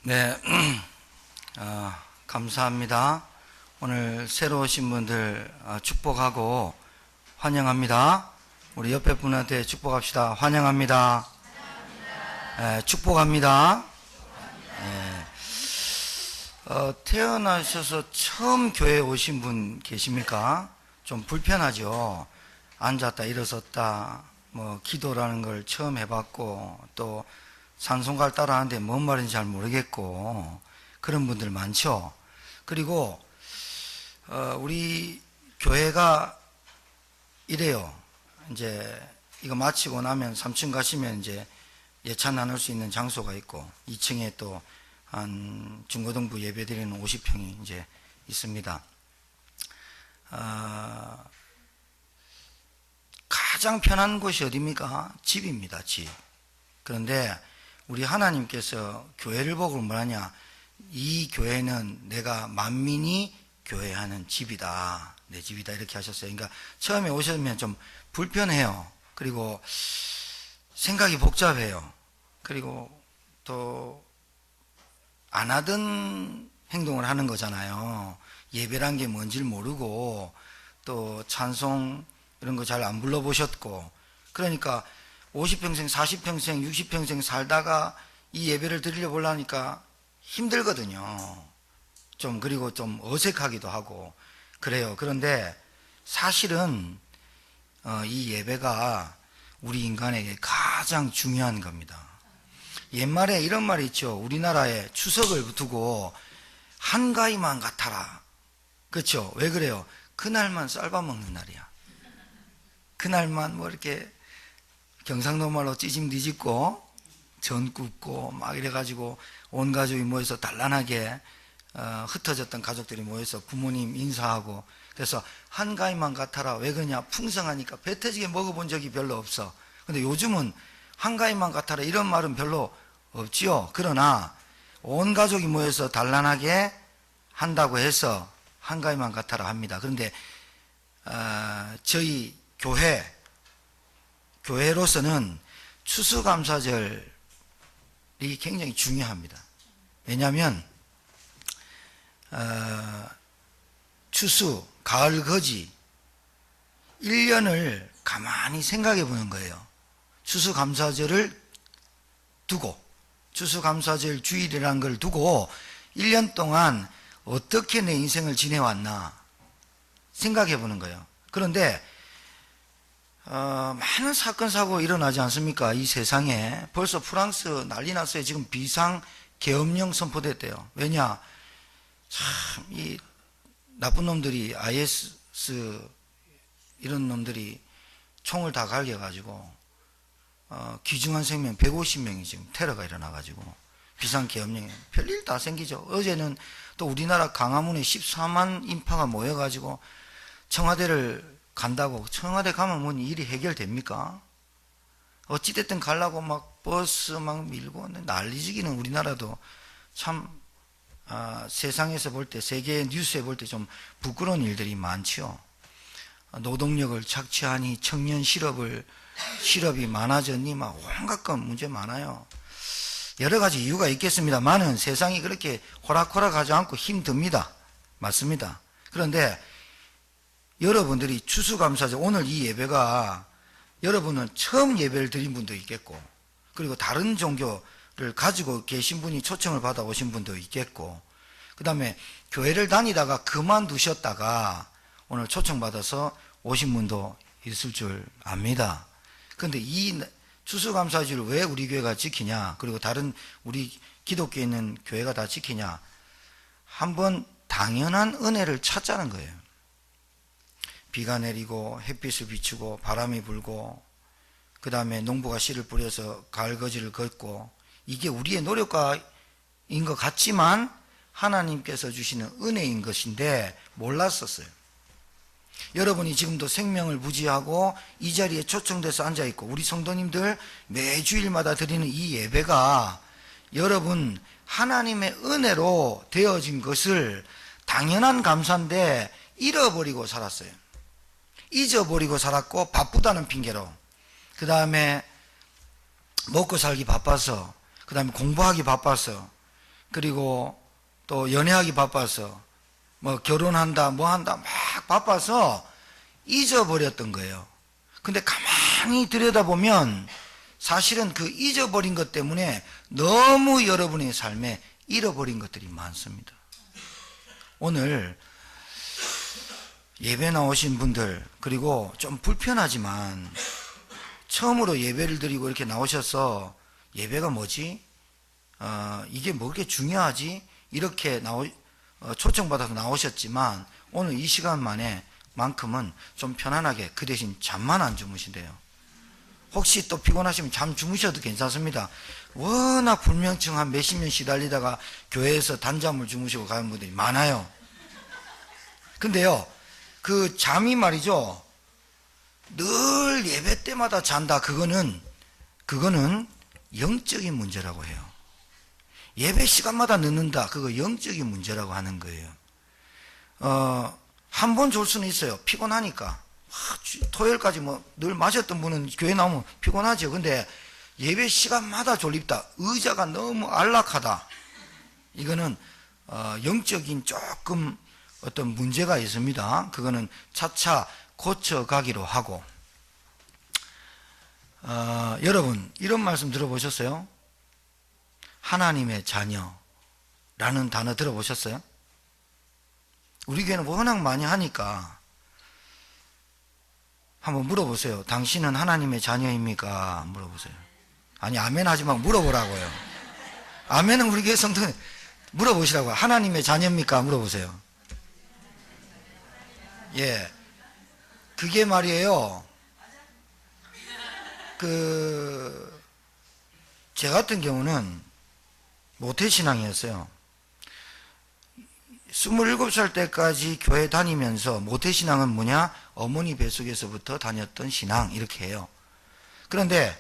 네, 감사합니다. 오늘 새로 오신 분들 축복하고 환영합니다. 우리 옆에 분한테 축복합시다. 환영합니다. 축복합니다. 태어나셔서 처음 교회에 오신 분 계십니까? 좀 불편하죠. 앉았다 일어섰다 기도라는 걸 처음 해봤고 또 찬송가를 따라하는데 뭔 말인지 잘 모르겠고 그런 분들 많죠. 그리고 우리 교회가 이래요. 이제 이거 마치고 나면 3층 가시면 이제 예찬 나눌 수 있는 장소가 있고 2층에 또 한 중고등부 예배드리는 50평이 이제 있습니다. 가장 편한 곳이 어디입니까? 집입니다. 집. 그런데 우리 하나님께서 교회를 보고 뭐하냐, 이 교회는 내가 만민이 교회하는 집이다, 내 집이다, 이렇게 하셨어요. 그러니까 처음에 오시면 좀 불편해요. 그리고 생각이 복잡해요. 그리고 또 안 하던 행동을 하는 거잖아요. 예배란 게 뭔지를 모르고 또 찬송 이런 거 잘 안 불러보셨고, 그러니까 50평생, 40평생, 60평생 살다가 이 예배를 드리려 보려니까 힘들거든요. 그리고 좀 어색하기도 하고 그래요. 그런데 사실은 이 예배가 우리 인간에게 가장 중요한 겁니다. 옛말에 이런 말이 있죠. 우리나라에 추석을 두고 한가위만 같아라. 그렇죠? 왜 그래요? 그날만 쌀밥먹는 날이야. 그날만 이렇게 경상도 말로 찌짐 뒤집고 전 굽고 막 이래가지고 온 가족이 모여서 단란하게 흩어졌던 가족들이 모여서 부모님 인사하고, 그래서 한가위만 같아라. 왜 그러냐? 풍성하니까 배 터지게 먹어본 적이 별로 없어. 근데 요즘은 한가위만 같아라 이런 말은 별로 없지요. 그러나 온 가족이 모여서 단란하게 한다고 해서 한가위만 같아라 합니다. 그런데 저희 교회로서는 추수감사절이 굉장히 중요합니다. 왜냐하면 추수, 가을 거지 1년을 가만히 생각해 보는 거예요. 추수감사절을 두고, 추수감사절 주일이라는 걸 두고 1년 동안 어떻게 내 인생을 지내왔나 생각해 보는 거예요. 그런데 많은 사건 사고 일어나지 않습니까? 이 세상에. 벌써 프랑스 난리 났어요. 지금 비상 계엄령 선포됐대요. 왜냐? 참 이 나쁜 놈들이, IS 이런 놈들이 총을 다 갈겨가지고 귀중한 생명 150명이 지금 테러가 일어나가지고 비상계엄령에 별일 다 생기죠. 어제는 또 우리나라 광화문에 14만 인파가 모여가지고 청와대를 간다고. 청와대 가면 뭔 일이 해결됩니까? 어찌됐든 가려고 막 버스 막 밀고 난리지기는. 우리나라도 참 세상에서 볼 때, 세계 뉴스에 볼 때 좀 부끄러운 일들이 많지요. 노동력을 착취하니, 청년 실업이 많아졌니, 막 온갖 건 문제 많아요. 여러 가지 이유가 있겠습니다만은 세상이 그렇게 호락호락하지 않고 힘듭니다. 맞습니다. 그런데 여러분들이 추수감사절, 오늘 이 예배가 여러분은 처음 예배를 드린 분도 있겠고, 그리고 다른 종교를 가지고 계신 분이 초청을 받아 오신 분도 있겠고, 그 다음에 교회를 다니다가 그만두셨다가 오늘 초청받아서 오신 분도 있을 줄 압니다. 그런데 이 추수감사절을 왜 우리 교회가 지키냐, 그리고 다른 우리 기독교에 있는 교회가 다 지키냐, 한번 당연한 은혜를 찾자는 거예요. 비가 내리고 햇빛을 비추고 바람이 불고 그 다음에 농부가 씨를 뿌려서 가을 거지를 걷고, 이게 우리의 노력가인 것 같지만 하나님께서 주시는 은혜인 것인데 몰랐었어요. 여러분이 지금도 생명을 부지하고 이 자리에 초청돼서 앉아있고, 우리 성도님들 매주일마다 드리는 이 예배가 여러분 하나님의 은혜로 되어진 것을 당연한 감사인데 잃어버리고 살았어요. 잊어버리고 살았고, 바쁘다는 핑계로, 그 다음에 먹고 살기 바빠서, 그 다음에 공부하기 바빠서, 그리고 또 연애하기 바빠서 뭐 결혼한다 뭐 한다 막 바빠서 잊어버렸던 거예요. 근데 가만히 들여다보면 사실은 그 잊어버린 것 때문에 너무 여러분의 삶에 잃어버린 것들이 많습니다. 오늘 예배 나오신 분들, 그리고 좀 불편하지만 처음으로 예배를 드리고 이렇게 나오셔서 예배가 뭐지? 이게 뭐 그렇게 중요하지? 이렇게 초청받아서 나오셨지만 오늘 이 시간만에 만큼은 좀 편안하게 그 대신 잠만 안 주무신대요. 혹시 또 피곤하시면 잠 주무셔도 괜찮습니다. 워낙 불면증 한 몇십 년 시달리다가 교회에서 단잠을 주무시고 가는 분들이 많아요. 근데요, 그 잠이 말이죠, 늘 예배 때마다 잔다. 그거는 영적인 문제라고 해요. 예배 시간마다 늦는다. 그거 영적인 문제라고 하는 거예요. 한 번 졸 수는 있어요. 피곤하니까. 토요일까지 뭐 늘 마셨던 분은 교회 나오면 피곤하죠. 근데 예배 시간마다 졸립다. 의자가 너무 안락하다. 이거는 영적인 조금 어떤 문제가 있습니다. 그거는 차차 고쳐가기로 하고. 여러분 이런 말씀 들어보셨어요? 하나님의 자녀라는 단어 들어보셨어요? 우리 교회는 워낙 많이 하니까 한번 물어보세요. 당신은 하나님의 자녀입니까? 물어보세요. 아니 아멘 하지 말고 물어보라고요. 아멘은 우리 교회 성도는 물어보시라고요. 하나님의 자녀입니까? 물어보세요. 예, 그게 말이에요, 제 같은 경우는 모태신앙이었어요. 27살 때까지 교회 다니면서 모태신앙은 뭐냐? 어머니 뱃속에서부터 다녔던 신앙, 이렇게 해요. 그런데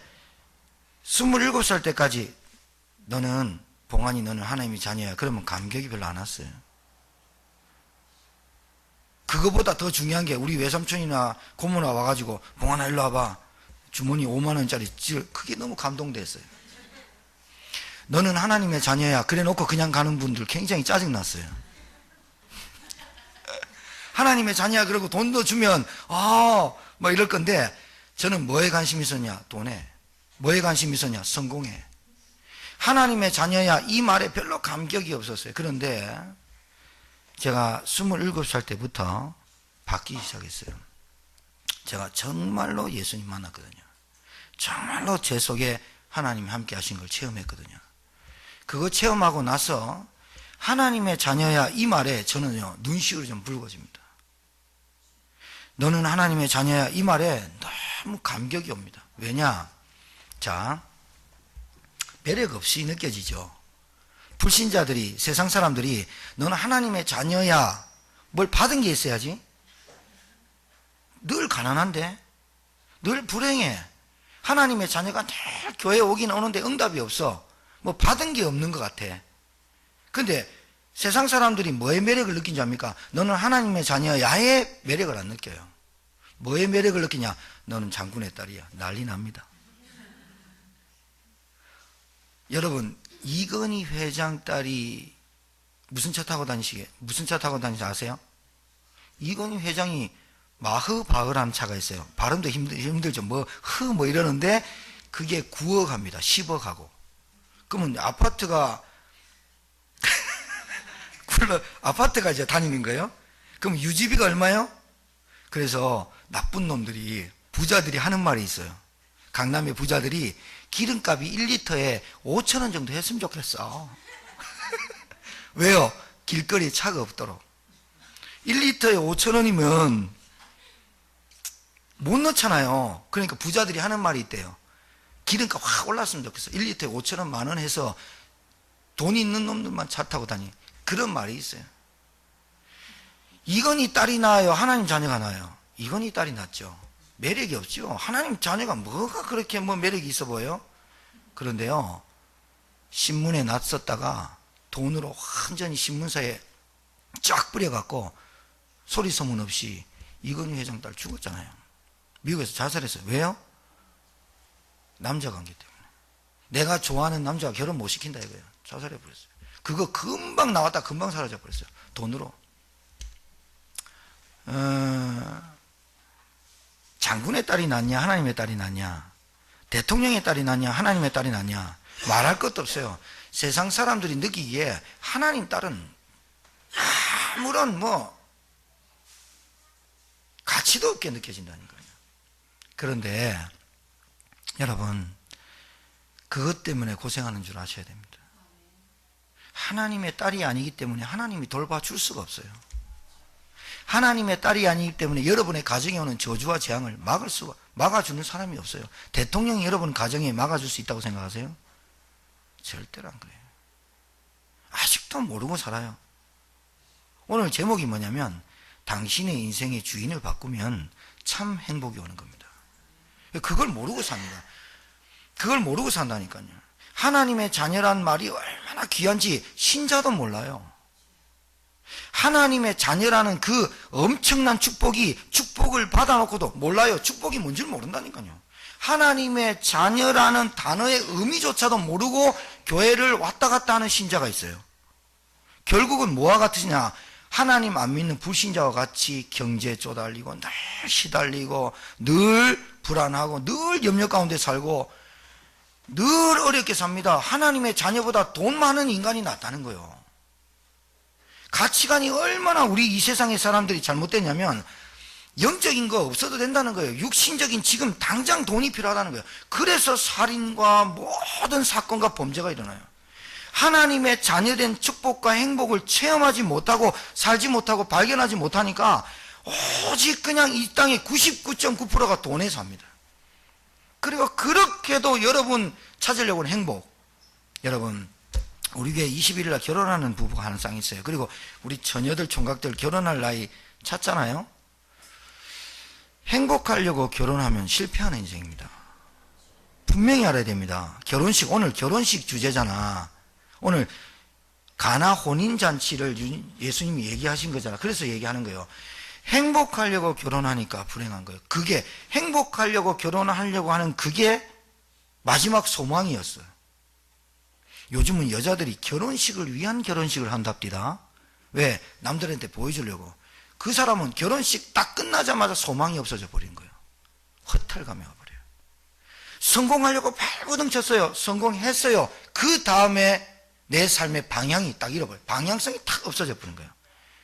27살 때까지 봉환이 너는 하나님의 자녀야. 그러면 감격이 별로 안 왔어요. 그거보다 더 중요한 게 우리 외삼촌이나 고모나 와가지고 봉환아 일로 와봐. 주머니 5만 원짜리 그게 너무 감동됐어요. 너는 하나님의 자녀야. 그래 놓고 그냥 가는 분들 굉장히 짜증났어요. 하나님의 자녀야 그러고 돈도 주면 뭐 이럴 건데, 저는 뭐에 관심이 있었냐? 돈에. 뭐에 관심이 있었냐? 성공에. 하나님의 자녀야 이 말에 별로 감격이 없었어요. 그런데 제가 27살 때부터 바뀌기 시작했어요. 제가 정말로 예수님 만났거든요. 정말로 제 속에 하나님이 함께 하신 걸 체험했거든요. 그거 체험하고 나서 하나님의 자녀야 이 말에 저는요 눈시울이 좀 붉어집니다. 너는 하나님의 자녀야 이 말에 너무 감격이 옵니다. 왜냐? 자, 매력 없이 느껴지죠. 불신자들이, 세상 사람들이 너는 하나님의 자녀야, 뭘 받은 게 있어야지. 늘 가난한데, 늘 불행해. 하나님의 자녀가 늘 교회에 오긴 오는데 응답이 없어. 뭐 받은 게 없는 것 같아. 근데 세상 사람들이 뭐의 매력을 느낀지 압니까? 너는 하나님의 자녀야의 매력을 안 느껴요. 뭐의 매력을 느끼냐? 너는 장군의 딸이야. 난리 납니다. 여러분, 이건희 회장 딸이 무슨 차 타고 다니시지 아세요? 이건희 회장이 마흐바흐라는 차가 있어요. 발음도 힘들죠. 뭐 이러는데 그게 9억 합니다. 10억 하고. 그러면 아파트가 이제 다니는 거예요? 그럼 유지비가 얼마요? 그래서 나쁜 놈들이, 부자들이 하는 말이 있어요. 강남의 부자들이 기름값이 1리터에 5,000원 정도 했으면 좋겠어. 왜요? 길거리에 차가 없도록. 1리터에 5,000원이면 못 넣잖아요. 그러니까 부자들이 하는 말이 있대요. 기름값 확 올랐으면 좋겠어. 1리터에 5,000원, 만원 해서 돈 있는 놈들만 차 타고 다니. 그런 말이 있어요. 이건희 딸이 나아요? 하나님 자녀가 나아요? 이건희 딸이 낫죠. 매력이 없죠. 하나님 자녀가 뭐가 그렇게 매력이 있어 보여요? 그런데요, 신문에 놨었다가 돈으로 완전히 신문사에 쫙 뿌려갖고 소리 소문 없이 이건희 회장 딸 죽었잖아요. 미국에서 자살했어요. 왜요? 남자 관계 때문에. 내가 좋아하는 남자가 결혼 못 시킨다 이거예요. 자살해버렸어요. 그거 금방 나왔다 금방 사라져 버렸어요. 돈으로. 장군의 딸이 낫냐 하나님의 딸이 낫냐, 대통령의 딸이 낫냐 하나님의 딸이 낫냐, 말할 것도 없어요. 세상 사람들이 느끼기에 하나님 딸은 아무런 가치도 없게 느껴진다니까요. 그런데 여러분, 그것 때문에 고생하는 줄 아셔야 됩니다. 하나님의 딸이 아니기 때문에 하나님이 돌봐줄 수가 없어요. 하나님의 딸이 아니기 때문에 여러분의 가정에 오는 저주와 재앙을 막아주는 사람이 없어요. 대통령이 여러분 가정에 막아줄 수 있다고 생각하세요? 절대로 안 그래요. 아직도 모르고 살아요. 오늘 제목이 뭐냐면, 당신의 인생의 주인을 바꾸면 참 행복이 오는 겁니다. 그걸 모르고 삽니다. 그걸 모르고 산다니까요. 하나님의 자녀란 말이 얼마나 귀한지 신자도 몰라요. 하나님의 자녀라는 그 엄청난 축복을 받아놓고도 몰라요. 축복이 뭔지를 모른다니까요. 하나님의 자녀라는 단어의 의미조차도 모르고 교회를 왔다 갔다 하는 신자가 있어요. 결국은 뭐와 같으냐, 하나님 안 믿는 불신자와 같이 경제에 쪼달리고 늘 시달리고 늘 불안하고 늘 염려 가운데 살고 늘 어렵게 삽니다. 하나님의 자녀보다 돈 많은 인간이 낫다는 거예요. 가치관이 얼마나 우리 이 세상의 사람들이 잘못됐냐면, 영적인 거 없어도 된다는 거예요. 육신적인 지금 당장 돈이 필요하다는 거예요. 그래서 살인과 모든 사건과 범죄가 일어나요. 하나님의 자녀된 축복과 행복을 체험하지 못하고 살지 못하고 발견하지 못하니까 오직 그냥 이 땅의 99.9%가 돈에 삽니다. 그리고 그렇게도 여러분 찾으려고 하는 행복, 여러분 우리 교회 21일 날 결혼하는 부부가 하는 쌍이 있어요. 그리고 우리 처녀들 총각들 결혼할 나이 찼잖아요. 행복하려고 결혼하면 실패하는 인생입니다. 분명히 알아야 됩니다. 결혼식, 오늘 결혼식 주제잖아. 오늘 가나 혼인잔치를 예수님이 얘기하신 거잖아. 그래서 얘기하는 거예요. 행복하려고 결혼하니까 불행한 거예요. 그게 행복하려고 결혼하려고 하는 그게 마지막 소망이었어요. 요즘은 여자들이 결혼식을 위한 결혼식을 한답디다. 왜? 남들한테 보여주려고. 그 사람은 결혼식 딱 끝나자마자 소망이 없어져 버린 거예요. 허탈감이 와버려요. 성공하려고 발버둥 쳤어요. 성공했어요. 그 다음에 내 삶의 방향이 딱 잃어버려요. 방향성이 탁 없어져 버린 거예요.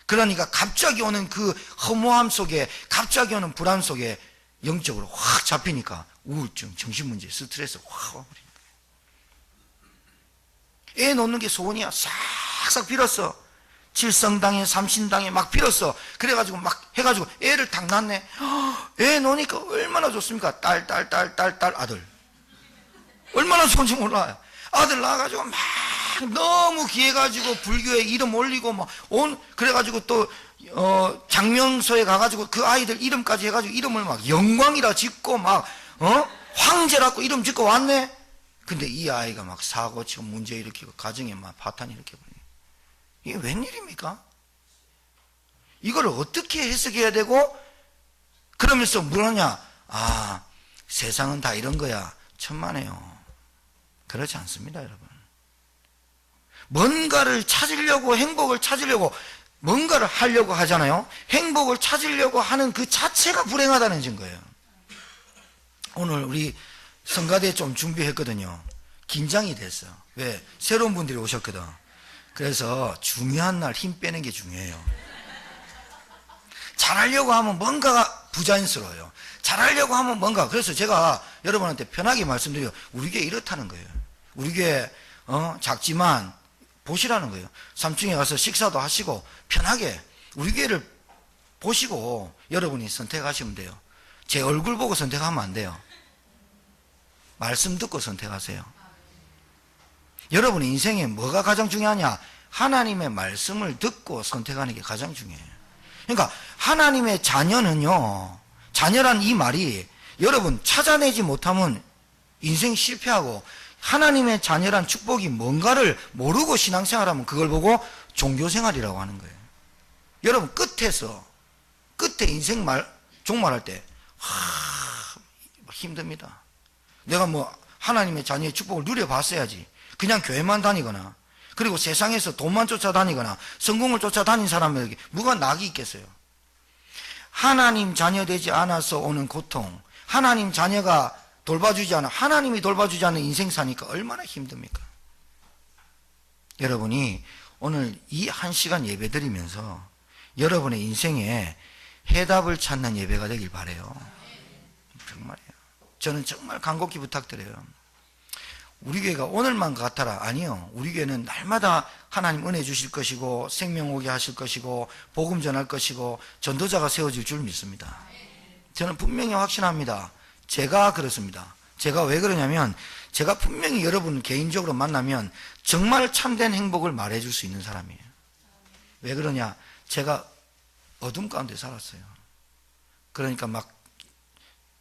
그러니까 갑자기 오는 그 허무함 속에, 갑자기 오는 불안 속에 영적으로 확 잡히니까 우울증, 정신문제, 스트레스 확 와버리는 거예요. 애 놓는 게 소원이야. 싹싹 빌었어. 칠성당에 삼신당에 막 빌었어. 그래가지고 막 해가지고 애를 딱 낳네. 애 놓으니까 얼마나 좋습니까? 딸 아들. 얼마나 좋은지 몰라요. 아들 낳아가지고 막 너무 귀해가지고 불교에 이름 올리고 막 그래가지고 또 장명소에 가가지고 그 아이들 이름까지 해가지고 이름을 막 영광이라 짓고 막 황제라고 이름 짓고 왔네. 근데 이 아이가 막 사고치고 문제 일으키고 가정에 막 파탄 일으켜버리네. 이게 웬일입니까? 이걸 어떻게 해석해야 되고, 그러면서 뭐냐? 아, 세상은 다 이런 거야. 천만에요. 그렇지 않습니다, 여러분. 뭔가를 찾으려고, 행복을 찾으려고 뭔가를 하려고 하잖아요. 행복을 찾으려고 하는 그 자체가 불행하다는 증거예요. 오늘 우리 성가대 좀 준비했거든요. 긴장이 됐어요. 왜? 새로운 분들이 오셨거든. 그래서 중요한 날 힘 빼는 게 중요해요. 잘하려고 하면 뭔가가 부자연스러워요. 잘하려고 하면 뭔가. 그래서 제가 여러분한테 편하게 말씀드려요. 우리 교회 이렇다는 거예요. 우리 교회 작지만 보시라는 거예요. 3층에 가서 식사도 하시고 편하게 우리 교회를 보시고 여러분이 선택하시면 돼요. 제 얼굴 보고 선택하면 안 돼요. 말씀 듣고 선택하세요. 여러분 인생에 뭐가 가장 중요하냐? 하나님의 말씀을 듣고 선택하는 게 가장 중요해요. 그러니까 하나님의 자녀는요, 자녀란 이 말이 여러분 찾아내지 못하면 인생 실패하고, 하나님의 자녀란 축복이 뭔가를 모르고 신앙생활하면 그걸 보고 종교생활이라고 하는 거예요. 여러분 끝에 인생 종말할 때 힘듭니다. 내가 뭐 하나님의 자녀의 축복을 누려봤어야지. 그냥 교회만 다니거나 그리고 세상에서 돈만 쫓아다니거나 성공을 쫓아다닌 사람에게 뭐가 낙이 있겠어요? 하나님 자녀 되지 않아서 오는 고통, 하나님 자녀가 돌봐주지 않아, 하나님이 돌봐주지 않는 인생 사니까 얼마나 힘듭니까? 여러분이 오늘 이 한 시간 예배 드리면서 여러분의 인생에 해답을 찾는 예배가 되길 바라요. 정말이에요. 저는 정말 간곡히 부탁드려요. 우리 교회가 오늘만 같아라. 아니요. 우리 교회는 날마다 하나님 은혜 주실 것이고 생명 오게 하실 것이고 복음 전할 것이고 전도자가 세워질 줄 믿습니다. 저는 분명히 확신합니다. 제가 그렇습니다. 제가 왜 그러냐면 제가 분명히 여러분 개인적으로 만나면 정말 참된 행복을 말해줄 수 있는 사람이에요. 왜 그러냐? 제가 어둠 가운데 살았어요. 그러니까 막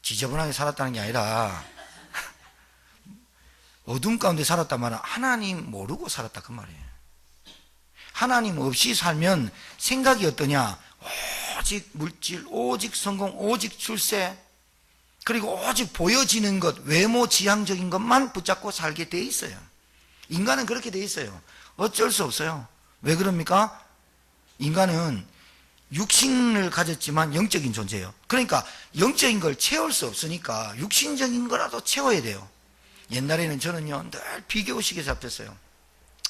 지저분하게 살았다는 게 아니라 어둠 가운데 살았단 말은 하나님 모르고 살았다 그 말이에요. 하나님 없이 살면 생각이 어떠냐? 오직 물질, 오직 성공, 오직 출세, 그리고 오직 보여지는 것, 외모 지향적인 것만 붙잡고 살게 돼 있어요. 인간은 그렇게 돼 있어요. 어쩔 수 없어요. 왜 그럽니까? 인간은 육신을 가졌지만 영적인 존재예요. 그러니까 영적인 걸 채울 수 없으니까 육신적인 거라도 채워야 돼요. 옛날에는 저는요 늘 비교의식에 잡혔어요.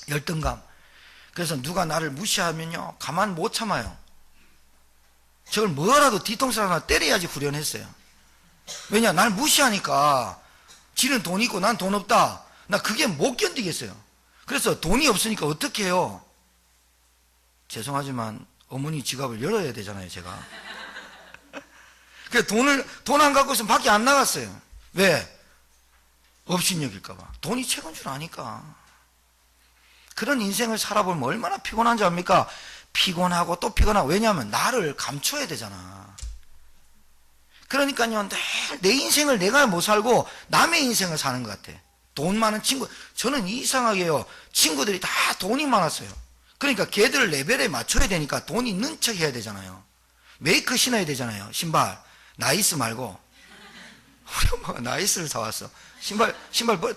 열등감. 그래서 누가 나를 무시하면요 가만 못 참아요. 저걸 뭐라도 뒤통수 하나 때려야지 후련했어요. 왜냐? 날 무시하니까 지는 돈 있고 난 돈 없다. 나 그게 못 견디겠어요. 그래서 돈이 없으니까 어떻게 해요? 죄송하지만 어머니 지갑을 열어야 되잖아요, 제가. 그래서 돈 안 갖고 있으면 밖에 안 나갔어요. 왜? 업신여길까봐. 돈이 최고인 줄 아니까. 그런 인생을 살아보면 얼마나 피곤한지 압니까? 피곤하고 또 피곤하고. 왜냐하면 나를 감춰야 되잖아. 그러니까요, 내 인생을 내가 못 살고 남의 인생을 사는 것 같아. 돈 많은 친구. 저는 이상하게요, 친구들이 다 돈이 많았어요. 그러니까 걔들 레벨에 맞춰야 되니까 돈 있는 척 해야 되잖아요. 메이커 신어야 되잖아요. 신발. 나이스 말고. 우리 엄마가 나이스를 사왔어. 신발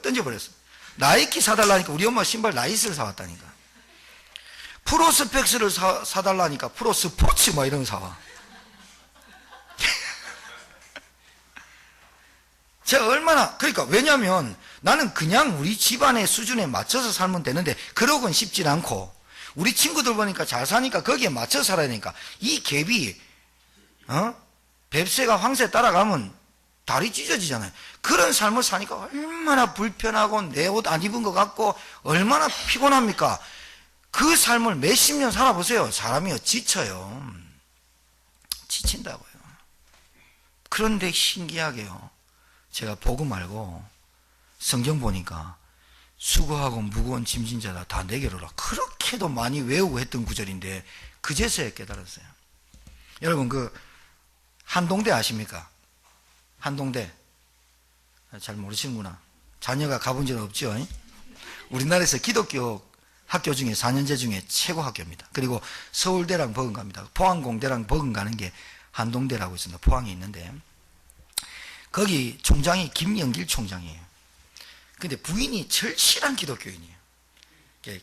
던져버렸어. 나이키 사달라니까 우리 엄마가 신발 나이스를 사왔다니까. 프로스펙스를 사달라니까 프로스포츠 뭐 이런 거 사와. 제가 얼마나, 그러니까 왜냐면 나는 그냥 우리 집안의 수준에 맞춰서 살면 되는데 그러곤 쉽진 않고 우리 친구들 보니까 잘 사니까 거기에 맞춰 살아야 되니까 이 갭이 뱁새가 황새 따라가면 다리 찢어지잖아요. 그런 삶을 사니까 얼마나 불편하고 내 옷 안 입은 것 같고 얼마나 피곤합니까? 그 삶을 몇십 년 살아보세요. 사람이요 지쳐요. 지친다고요. 그런데 신기하게요, 제가 복음 알고 성경 보니까 수고하고 무거운 짐진 자다 다 내게로 오라. 그렇게도 많이 외우고 했던 구절인데 그제서야 깨달았어요. 여러분 그 한동대 아십니까? 한동대 잘 모르시는구나. 자녀가 가본 적은 없죠. 우리나라에서 기독교 학교 중에 4년제 중에 최고 학교입니다. 그리고 서울대랑 버금갑니다. 포항공대랑 버금가는 게 한동대라고 있습니다. 포항에 있는데 거기 총장이 김영길 총장이에요. 근데 부인이 절실한 기독교인이에요.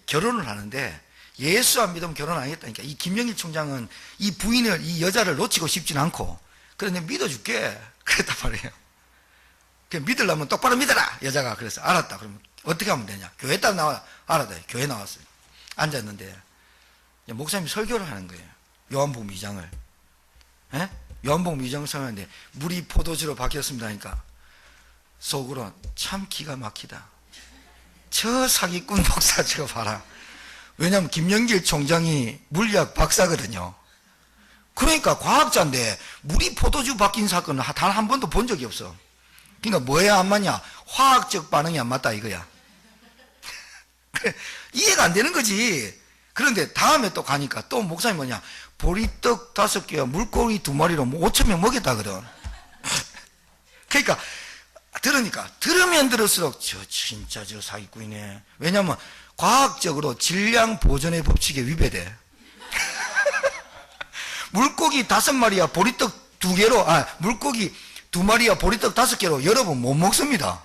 결혼을 하는데 예수 안 믿으면 결혼 안 하겠다니까. 이 김영길 총장은 이 부인을, 이 여자를 놓치고 싶진 않고, 그래 내가 믿어줄게 그랬단 말이에요. 믿으려면 똑바로 믿어라 여자가. 그래서 알았다. 그러면 어떻게 하면 되냐? 교회 딱 나와. 알았다. 교회 나왔어요. 앉았는데 목사님이 설교를 하는 거예요. 요한복음 2장을. 요한복음 2장을 설명하는데 물이 포도주로 바뀌었습니다 하니까 속으로 참 기가 막히다. 저 사기꾼 목사 저거 봐라. 왜냐하면 김영길 총장이 물리학 박사거든요. 그러니까 과학자인데 물이 포도주 바뀐 사건은 단 한 번도 본 적이 없어. 그러니까 뭐에 안 맞냐? 화학적 반응이 안 맞다 이거야. 이해가 안 되는 거지. 그런데 다음에 또 가니까 또 목사님 뭐냐? 보리떡 5개와 물고기 2마리로 5,000명 먹였다거든. 그러니까 들으니까 들으면 들을수록 진짜 저 사기꾼이네. 왜냐하면 과학적으로 질량 보존의 법칙에 위배돼. 물고기 5마리와 보리떡 2개로 물고기 2마리와 보리떡 5개로 여러분 못 먹습니다.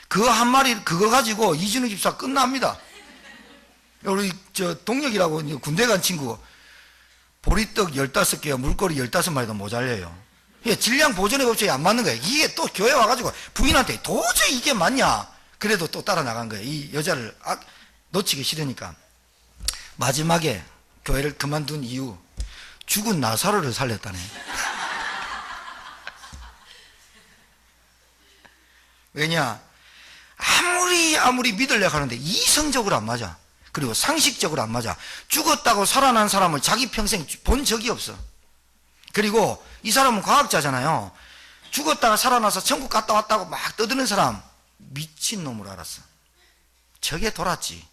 그거 한 마리 그거 가지고 이준우 집사 끝납니다. 우리 동력이라고 군대 간 친구 보리떡 15개와 물고기 15마리도 모자려요. 이게 질량 보존의 법칙이 안 맞는 거예요. 이게 또 교회 와가지고 부인한테 도저히 이게 맞냐? 그래도 또 따라 나간 거예요. 이 여자를 놓치기 싫으니까. 마지막에 교회를 그만둔 이유, 죽은 나사로를 살렸다네. 왜냐? 아무리 믿으려고 하는데 이성적으로 안 맞아. 그리고 상식적으로 안 맞아. 죽었다고 살아난 사람을 자기 평생 본 적이 없어. 그리고 이 사람은 과학자잖아요. 죽었다가 살아나서 천국 갔다 왔다고 막 떠드는 사람, 미친놈으로 알았어. 저게 돌았지.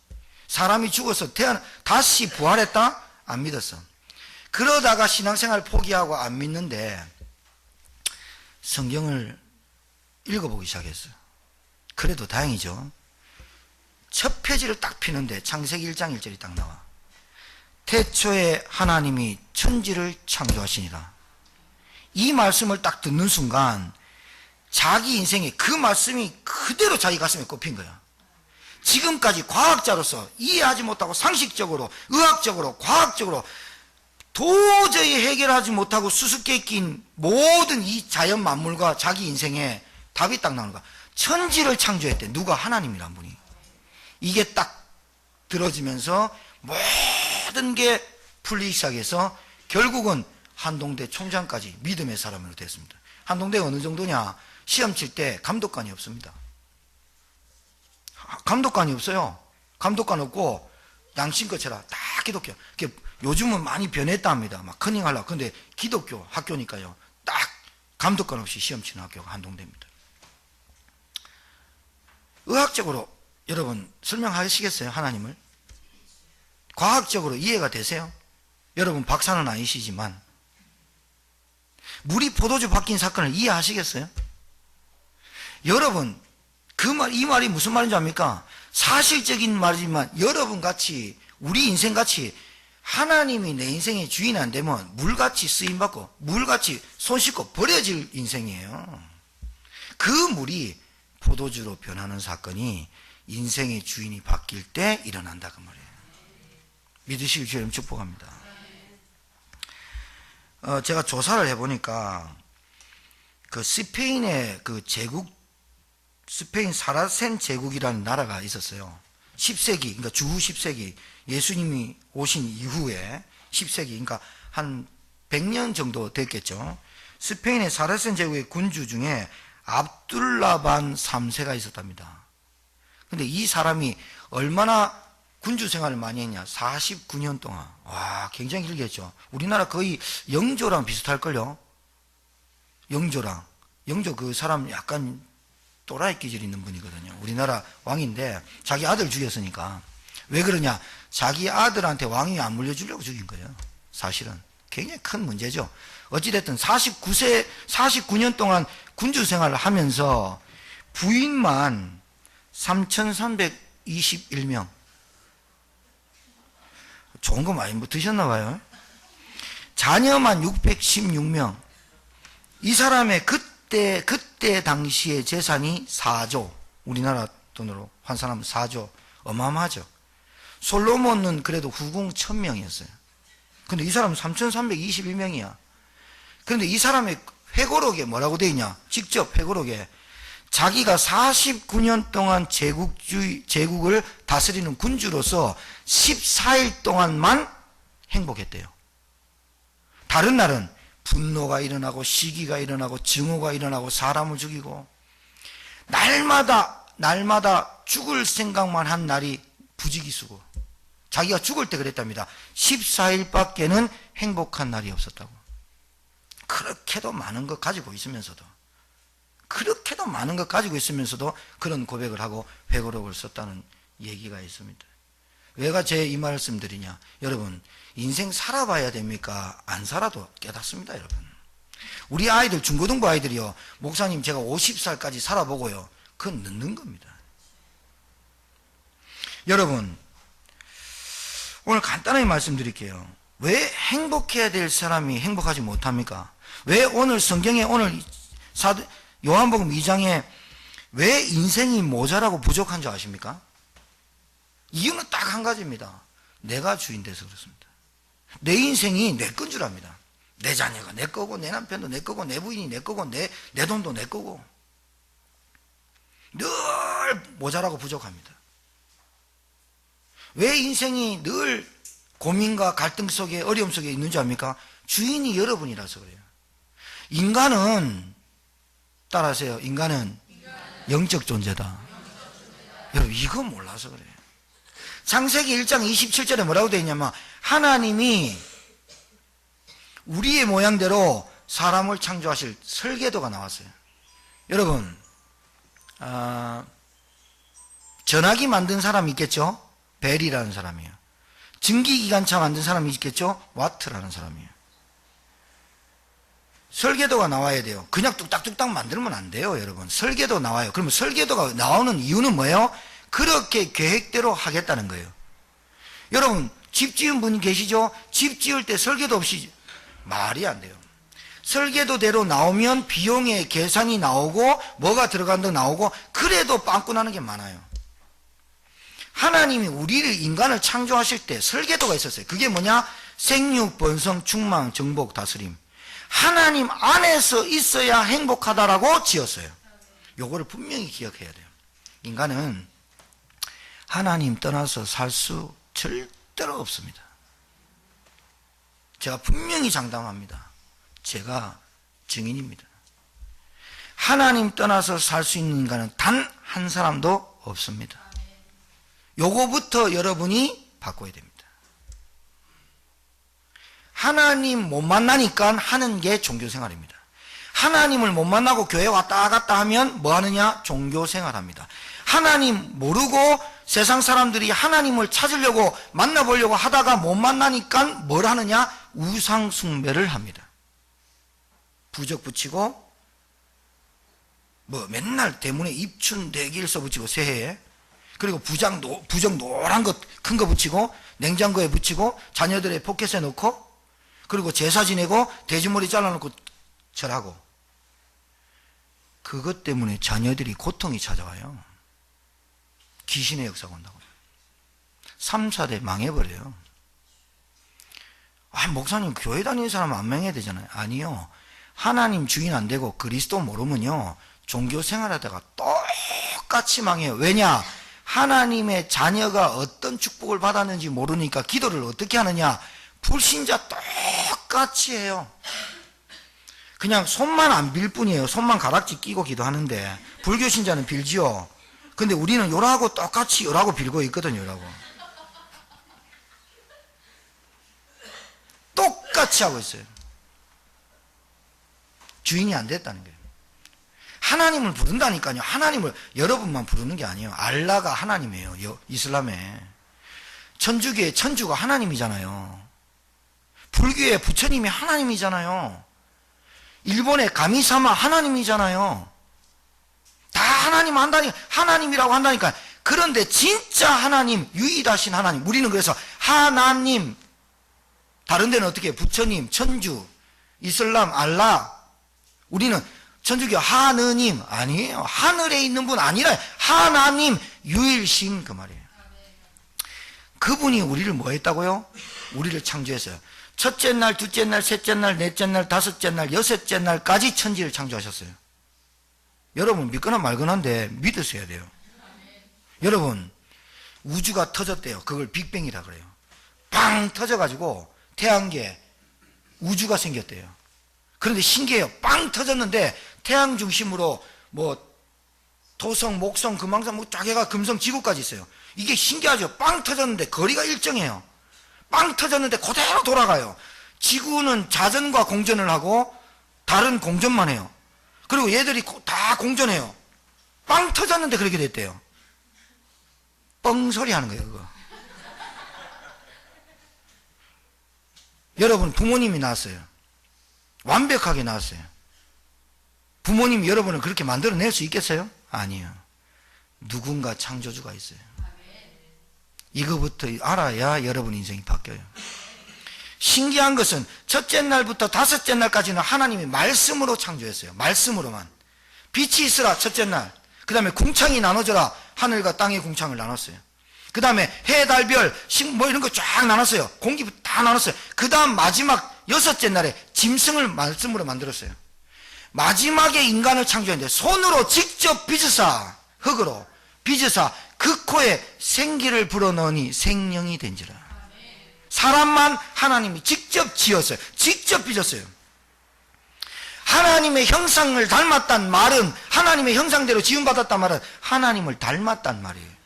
사람이 죽어서 다시 부활했다? 안 믿었어. 그러다가 신앙생활 포기하고 안 믿는데 성경을 읽어보기 시작했어요. 그래도 다행이죠. 첫 페이지를 딱 피는데 창세기 1장 1절이 딱 나와. 태초에 하나님이 천지를 창조하시니라. 이 말씀을 딱 듣는 순간 자기 인생에 그 말씀이 그대로 자기 가슴에 꼽힌 거야. 지금까지 과학자로서 이해하지 못하고 상식적으로, 의학적으로, 과학적으로 도저히 해결하지 못하고 수수께끼 낀 모든 이 자연 만물과 자기 인생에 답이 딱 나오는 거야. 천지를 창조했대. 누가? 하나님이란 분이. 이게 딱 들어지면서 모든 게 풀리기 시작해서 결국은 한동대 총장까지 믿음의 사람으로 됐습니다. 한동대가 어느 정도냐? 시험 칠 때 감독관이 없습니다. 감독관이 없어요. 감독관 없고 양심껏 쳐라. 다 기독교. 요즘은 많이 변했다 합니다. 막 커닝하려고. 근데 기독교 학교니까요. 딱 감독관 없이 시험 치는 학교가 한동대입니다. 의학적으로 여러분 설명하시겠어요? 하나님을? 과학적으로 이해가 되세요? 여러분 박사는 아니시지만 물이 포도주 바뀐 사건을 이해하시겠어요? 여러분 이 말이 무슨 말인지 압니까? 사실적인 말이지만 여러분 같이 우리 인생 같이 하나님이 내 인생의 주인 안 되면 물같이 쓰임받고 물같이 손 씻고 버려질 인생이에요. 그 물이 포도주로 변하는 사건이 인생의 주인이 바뀔 때 일어난다 그 말이에요. 믿으시길 주님 축복합니다. 제가 조사를 해보니까 그 스페인의 그 제국, 스페인 사라센 제국이라는 나라가 있었어요. 10세기, 그러니까 주후 10세기, 예수님이 오신 이후에 10세기, 그러니까 한 100년 정도 됐겠죠. 스페인의 사라센 제국의 군주 중에 압둘라반 3세가 있었답니다. 근데 이 사람이 얼마나 군주 생활을 많이 했냐? 49년 동안. 와, 굉장히 길게 했죠. 우리나라 거의 영조랑 비슷할걸요? 영조랑. 영조 그 사람 약간 또라이 기질 있는 분이거든요. 우리나라 왕인데 자기 아들 죽였으니까. 왜 그러냐? 자기 아들한테 왕위 안 물려주려고 죽인 거예요. 사실은. 굉장히 큰 문제죠. 어찌됐든 49년 동안 군주 생활을 하면서 부인만 3,321명. 좋은 거 많이 드셨나 봐요. 자녀만 616명. 이 사람의 그때 당시의 재산이 4조. 우리나라 돈으로 환산하면 4조. 어마어마하죠. 솔로몬은 그래도 후궁 1000명이었어요. 근데 이 사람은 3,321명이야. 그런데 이 사람의 회고록에 뭐라고 되어 있냐? 직접 회고록에 자기가 49년 동안 제국을 다스리는 군주로서 14일 동안만 행복했대요. 다른 날은 분노가 일어나고 시기가 일어나고 증오가 일어나고 사람을 죽이고 날마다 죽을 생각만 한 날이 부지기수고 자기가 죽을 때 그랬답니다. 14일밖에는 행복한 날이 없었다고. 그렇게도 많은 것 가지고 있으면서도 그런 고백을 하고 회고록을 썼다는 얘기가 있습니다. 왜가 제 이 말씀드리냐? 여러분 인생 살아봐야 됩니까? 안 살아도 깨닫습니다. 여러분 우리 아이들 중고등부 아이들이요, 목사님 제가 50살까지 살아보고요, 그건 늦는 겁니다. 여러분 오늘 간단하게 말씀드릴게요. 왜 행복해야 될 사람이 행복하지 못합니까? 왜 오늘 성경에 오늘 요한복음 2장에 왜 인생이 모자라고 부족한 줄 아십니까? 이유는 딱 한 가지입니다. 내가 주인 돼서 그렇습니다. 내 인생이 내 건 줄 압니다. 내 자녀가 내 거고, 내 남편도 내 거고, 내 부인이 내 거고, 내 돈도 내 거고. 늘 모자라고 부족합니다. 왜 인생이 늘 고민과 갈등 속에, 어려움 속에 있는 줄 압니까? 주인이 여러분이라서 그래요. 인간은, 따라하세요. 인간은 영적 존재다. 여러분, 이거 몰라서 그래요. 창세기 1장 27절에 뭐라고 되어 있냐면, 하나님이 우리의 모양대로 사람을 창조하실 설계도가 나왔어요. 여러분, 전화기 만든 사람이 있겠죠? 벨이라는 사람이에요. 증기기관차 만든 사람이 있겠죠? 와트라는 사람이에요. 설계도가 나와야 돼요. 그냥 뚝딱뚝딱 만들면 안 돼요, 여러분. 설계도 나와요. 그러면 설계도가 나오는 이유는 뭐예요? 그렇게 계획대로 하겠다는 거예요. 여러분, 집 지은 분 계시죠? 집 지을 때 설계도 없이 말이 안 돼요. 설계도대로 나오면 비용의 계산이 나오고 뭐가 들어간다 나오고, 그래도 빵꾸 나는 게 많아요. 하나님이 우리를, 인간을 창조하실 때 설계도가 있었어요. 그게 뭐냐? 생육, 번성, 충만, 정복, 다스림. 하나님 안에서 있어야 행복하다라고 지었어요. 요거를 분명히 기억해야 돼요. 인간은 하나님 떠나서 살 수 절대로 없습니다. 제가 분명히 장담합니다. 제가 증인입니다. 하나님 떠나서 살 수 있는 인간은 단 한 사람도 없습니다. 요거부터 여러분이 바꿔야 됩니다. 하나님 못 만나니까 하는 게 종교생활입니다. 하나님을 못 만나고 교회 왔다 갔다 하면 뭐 하느냐? 종교생활합니다. 하나님 모르고 세상 사람들이 하나님을 찾으려고 만나보려고 하다가 못 만나니까 뭘 하느냐? 우상숭배를 합니다. 부적 붙이고 뭐 맨날 대문에 입춘 대길서 붙이고 새해에, 그리고 부적 노란 거 큰 거 붙이고 냉장고에 붙이고 자녀들의 포켓에 넣고, 그리고 제사 지내고 돼지머리 잘라놓고 절하고, 그것 때문에 자녀들이 고통이 찾아와요. 귀신의 역사가 온다고. 3, 4대 망해버려요. 목사님 교회 다니는 사람은 안 망해야 되잖아요. 아니요. 하나님 주인 안 되고 그리스도 모르면요, 종교 생활하다가 똑같이 망해요. 왜냐? 하나님의 자녀가 어떤 축복을 받았는지 모르니까 기도를 어떻게 하느냐? 불신자 똑같이 해요. 그냥 손만 안 빌 뿐이에요. 손만 가락지 끼고 기도하는데, 불교 신자는 빌지요. 근데 우리는 요라고 똑같이 요라고 빌고 있거든요. 요라고 똑같이 하고 있어요. 주인이 안 됐다는 거예요. 하나님을 부른다니까요. 하나님을 여러분만 부르는 게 아니에요. 알라가 하나님이에요. 이슬람에 천주교의 천주가 하나님이잖아요. 불교의 부처님이 하나님이잖아요. 일본의 가미사마 하나님이잖아요. 다 하나님 한다니까, 하나님이라고 한다니까. 그런데 진짜 하나님, 유일하신 하나님, 우리는 그래서 하나님, 다른 데는 어떻게 해요? 부처님, 천주, 이슬람, 알라. 우리는 천주교 하느님 아니에요. 하늘에 있는 분 아니라 하나님, 유일신, 그 말이에요. 그분이 우리를 뭐 했다고요? 우리를 창조했어요. 첫째 날, 둘째 날, 셋째 날, 넷째 날, 다섯째 날, 여섯째 날까지 천지를 창조하셨어요. 여러분 믿거나 말거나인데 믿으셔야 돼요. 여러분, 우주가 터졌대요. 그걸 빅뱅이라 그래요. 빵 터져가지고 태양계, 우주가 생겼대요. 그런데 신기해요. 빵 터졌는데 태양 중심으로 뭐 토성, 목성, 금왕성, 뭐 쫙 해가 금성, 지구까지 있어요. 이게 신기하죠. 빵 터졌는데 거리가 일정해요. 빵 터졌는데 그대로 돌아가요. 지구는 자전과 공전을 하고 다른 공전만 해요. 그리고 얘들이 다 공전해요. 빵 터졌는데 그렇게 됐대요. 뻥소리 하는 거예요, 그거. 여러분, 부모님이 낳았어요. 완벽하게 낳았어요. 부모님이 여러분을 그렇게 만들어낼 수 있겠어요? 아니요. 누군가 창조주가 있어요. 이거부터 알아야 여러분 인생이 바뀌어요. 신기한 것은 첫째 날부터 다섯째 날까지는 하나님이 말씀으로 창조했어요. 말씀으로만. 빛이 있으라 첫째 날. 그 다음에 궁창이 나눠져라. 하늘과 땅의 궁창을 나눴어요. 그 그 다음에 해, 달, 별, 뭐 이런 거 쫙 나눴어요. 공기 다 나눴어요. 그 다음 마지막 6째 날에 짐승을 말씀으로 만들었어요. 마지막에 인간을 창조했는데 손으로 직접 빚으사, 흙으로 빚으사 그 코에 생기를 불어넣으니 생명이 된지라. 사람만 하나님이 직접 지었어요. 직접 빚었어요. 하나님의 형상을 닮았단 말은, 하나님의 형상대로 지음받았단 말은 하나님을 닮았단 말이에요.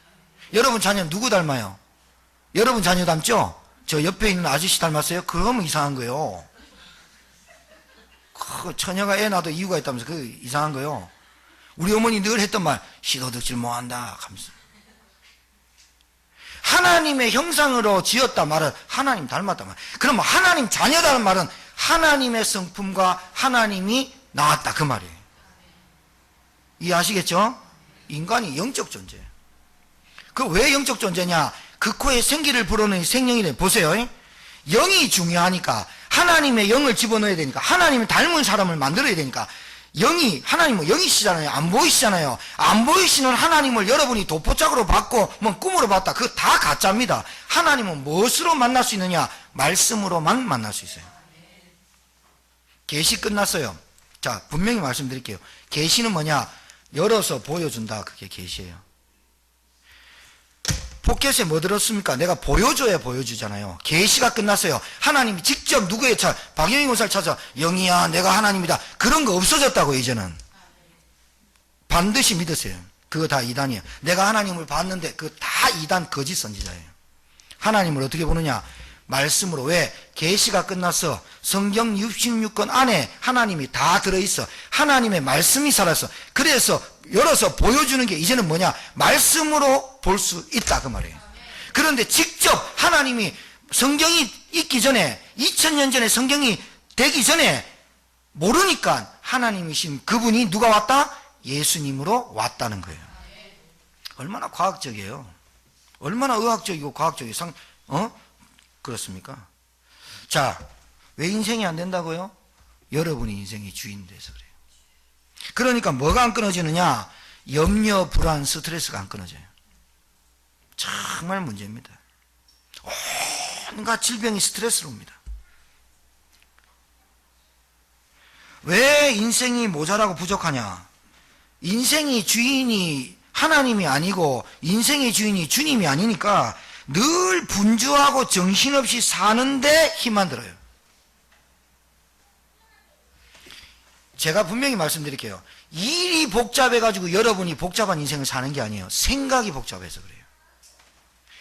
여러분 자녀 누구 닮아요? 여러분 자녀 닮죠? 저 옆에 있는 아저씨 닮았어요? 그러면 이상한 거예요. 그 처녀가 애 낳아도 이유가 있다면서 그 이상한 거예요. 우리 어머니 늘 했던 말, 시도덕질 뭐한다 하면서. 하나님의 형상으로 지었다 말은 하나님 닮았다 말. 그러면 하나님 자녀다는 말은 하나님의 성품과 하나님이 나왔다 그 말이에요. 이해하시겠죠? 인간이 영적 존재예요. 그 왜 영적 존재냐? 그 코에 생기를 불어넣는 생명이래. 보세요. 영이 중요하니까 하나님의 영을 집어넣어야 되니까 하나님을 닮은 사람을 만들어야 되니까 영이, 하나님은 영이시잖아요. 안 보이시잖아요. 안 보이시는 하나님을 여러분이 도포짝으로 받고 뭐 꿈으로 봤다. 그거 다 가짜입니다. 하나님은 무엇으로 만날 수 있느냐? 말씀으로만 만날 수 있어요. 계시 끝났어요. 자, 분명히 말씀드릴게요. 계시는 뭐냐? 열어서 보여준다. 그게 계시예요. 포켓에 뭐 들었습니까? 내가 보여줘야 보여주잖아요. 계시가 끝났어요. 하나님이 직접 누구의 박영희 권사를 찾아 영이야 내가 하나님이다. 그런 거 없어졌다고 이제는. 반드시 믿으세요. 그거 다 이단이에요. 내가 하나님을 봤는데 그거 다 이단 거짓 선지자예요. 하나님을 어떻게 보느냐? 말씀으로. 왜? 계시가 끝났어. 성경 66권 안에 하나님이 다 들어있어. 하나님의 말씀이 살았어. 그래서 열어서 보여주는 게 이제는 뭐냐? 말씀으로 볼 수 있다 그 말이에요. 그런데 직접 하나님이 성경이 있기 전에 2000년 전에 성경이 되기 전에 모르니까 하나님이신 그분이 누가 왔다? 예수님으로 왔다는 거예요. 얼마나 과학적이에요. 얼마나 의학적이고 과학적이고 그렇습니까? 자, 왜 인생이 안 된다고요? 여러분이 인생의 주인 돼서 그래요. 그러니까 뭐가 안 끊어지느냐? 염려, 불안, 스트레스가 안 끊어져요. 정말 문제입니다. 온갖 질병이 스트레스로 옵니다. 왜 인생이 모자라고 부족하냐? 인생의 주인이 하나님이 아니고 인생의 주인이 주님이 아니니까 늘 분주하고 정신없이 사는데 힘만 들어요. 제가 분명히 말씀드릴게요. 일이 복잡해가지고 여러분이 복잡한 인생을 사는 게 아니에요. 생각이 복잡해서 그래요.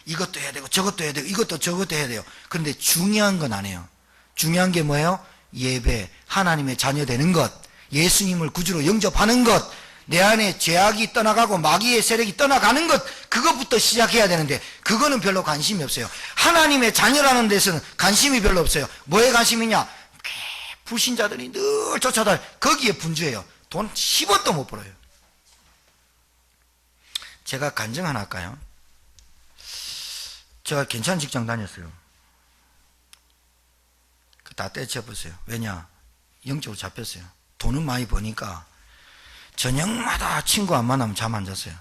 이것도 해야 되고 저것도 해야 되고 이것도 저것도 해야 돼요. 그런데 중요한 건 안 해요. 중요한 게 뭐예요? 예배, 하나님의 자녀 되는 것, 예수님을 구주로 영접하는 것, 내 안에 죄악이 떠나가고 마귀의 세력이 떠나가는 것, 그것부터 시작해야 되는데 그거는 별로 관심이 없어요. 하나님의 자녀라는 데서는 관심이 별로 없어요. 뭐에 관심이냐? 불신자들이 늘 쫓아다니 거기에 분주해요. 돈 10원도 못 벌어요. 제가 간증 하나 할까요? 제가 괜찮은 직장 다녔어요. 다 떼쳐보세요. 왜냐? 영적으로 잡혔어요. 돈은 많이 버니까 저녁마다 친구 안 만나면 잠 안 잤어요.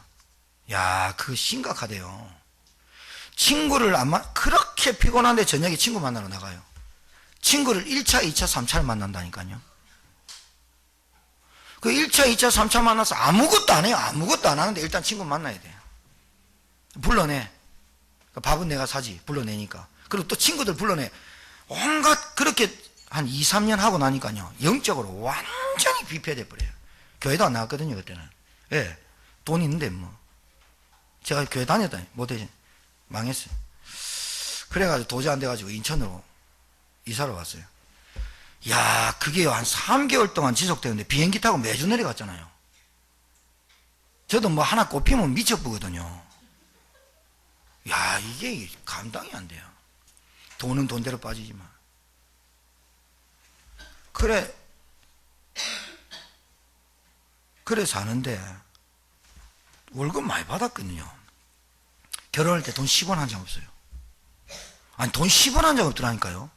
야, 그거 심각하대요. 친구를 안 그렇게 피곤한데 저녁에 친구 만나러 나가요. 친구를 1차, 2차, 3차를 만난다니까요. 그 1차, 2차, 3차 만나서 아무것도 안 해요. 아무것도 안 하는데 일단 친구 만나야 돼요. 불러내. 밥은 내가 사지. 불러내니까. 그리고 또 친구들 불러내. 온갖 그렇게 한 2, 3년 하고 나니까요. 영적으로 완전히 비폐돼 버려요. 교회도 안 나갔거든요, 그때는. 예. 돈 있는데 뭐. 제가 교회 다녔다니. 못해. 망했어요. 그래가지고 도저히 안 돼가지고 인천으로 이사를 왔어요. 야, 그게 한 3개월 동안 지속되는데 비행기 타고 매주 내려갔잖아요. 저도 뭐 하나 꼽히면 미쳐보거든요. 야, 이게 감당이 안 돼요. 돈은 돈대로 빠지지만. 그래 사는데 월급 많이 받았거든요. 결혼할 때 돈 10원 한 장 없어요. 아니, 돈 10원 한 장 없더라니까요.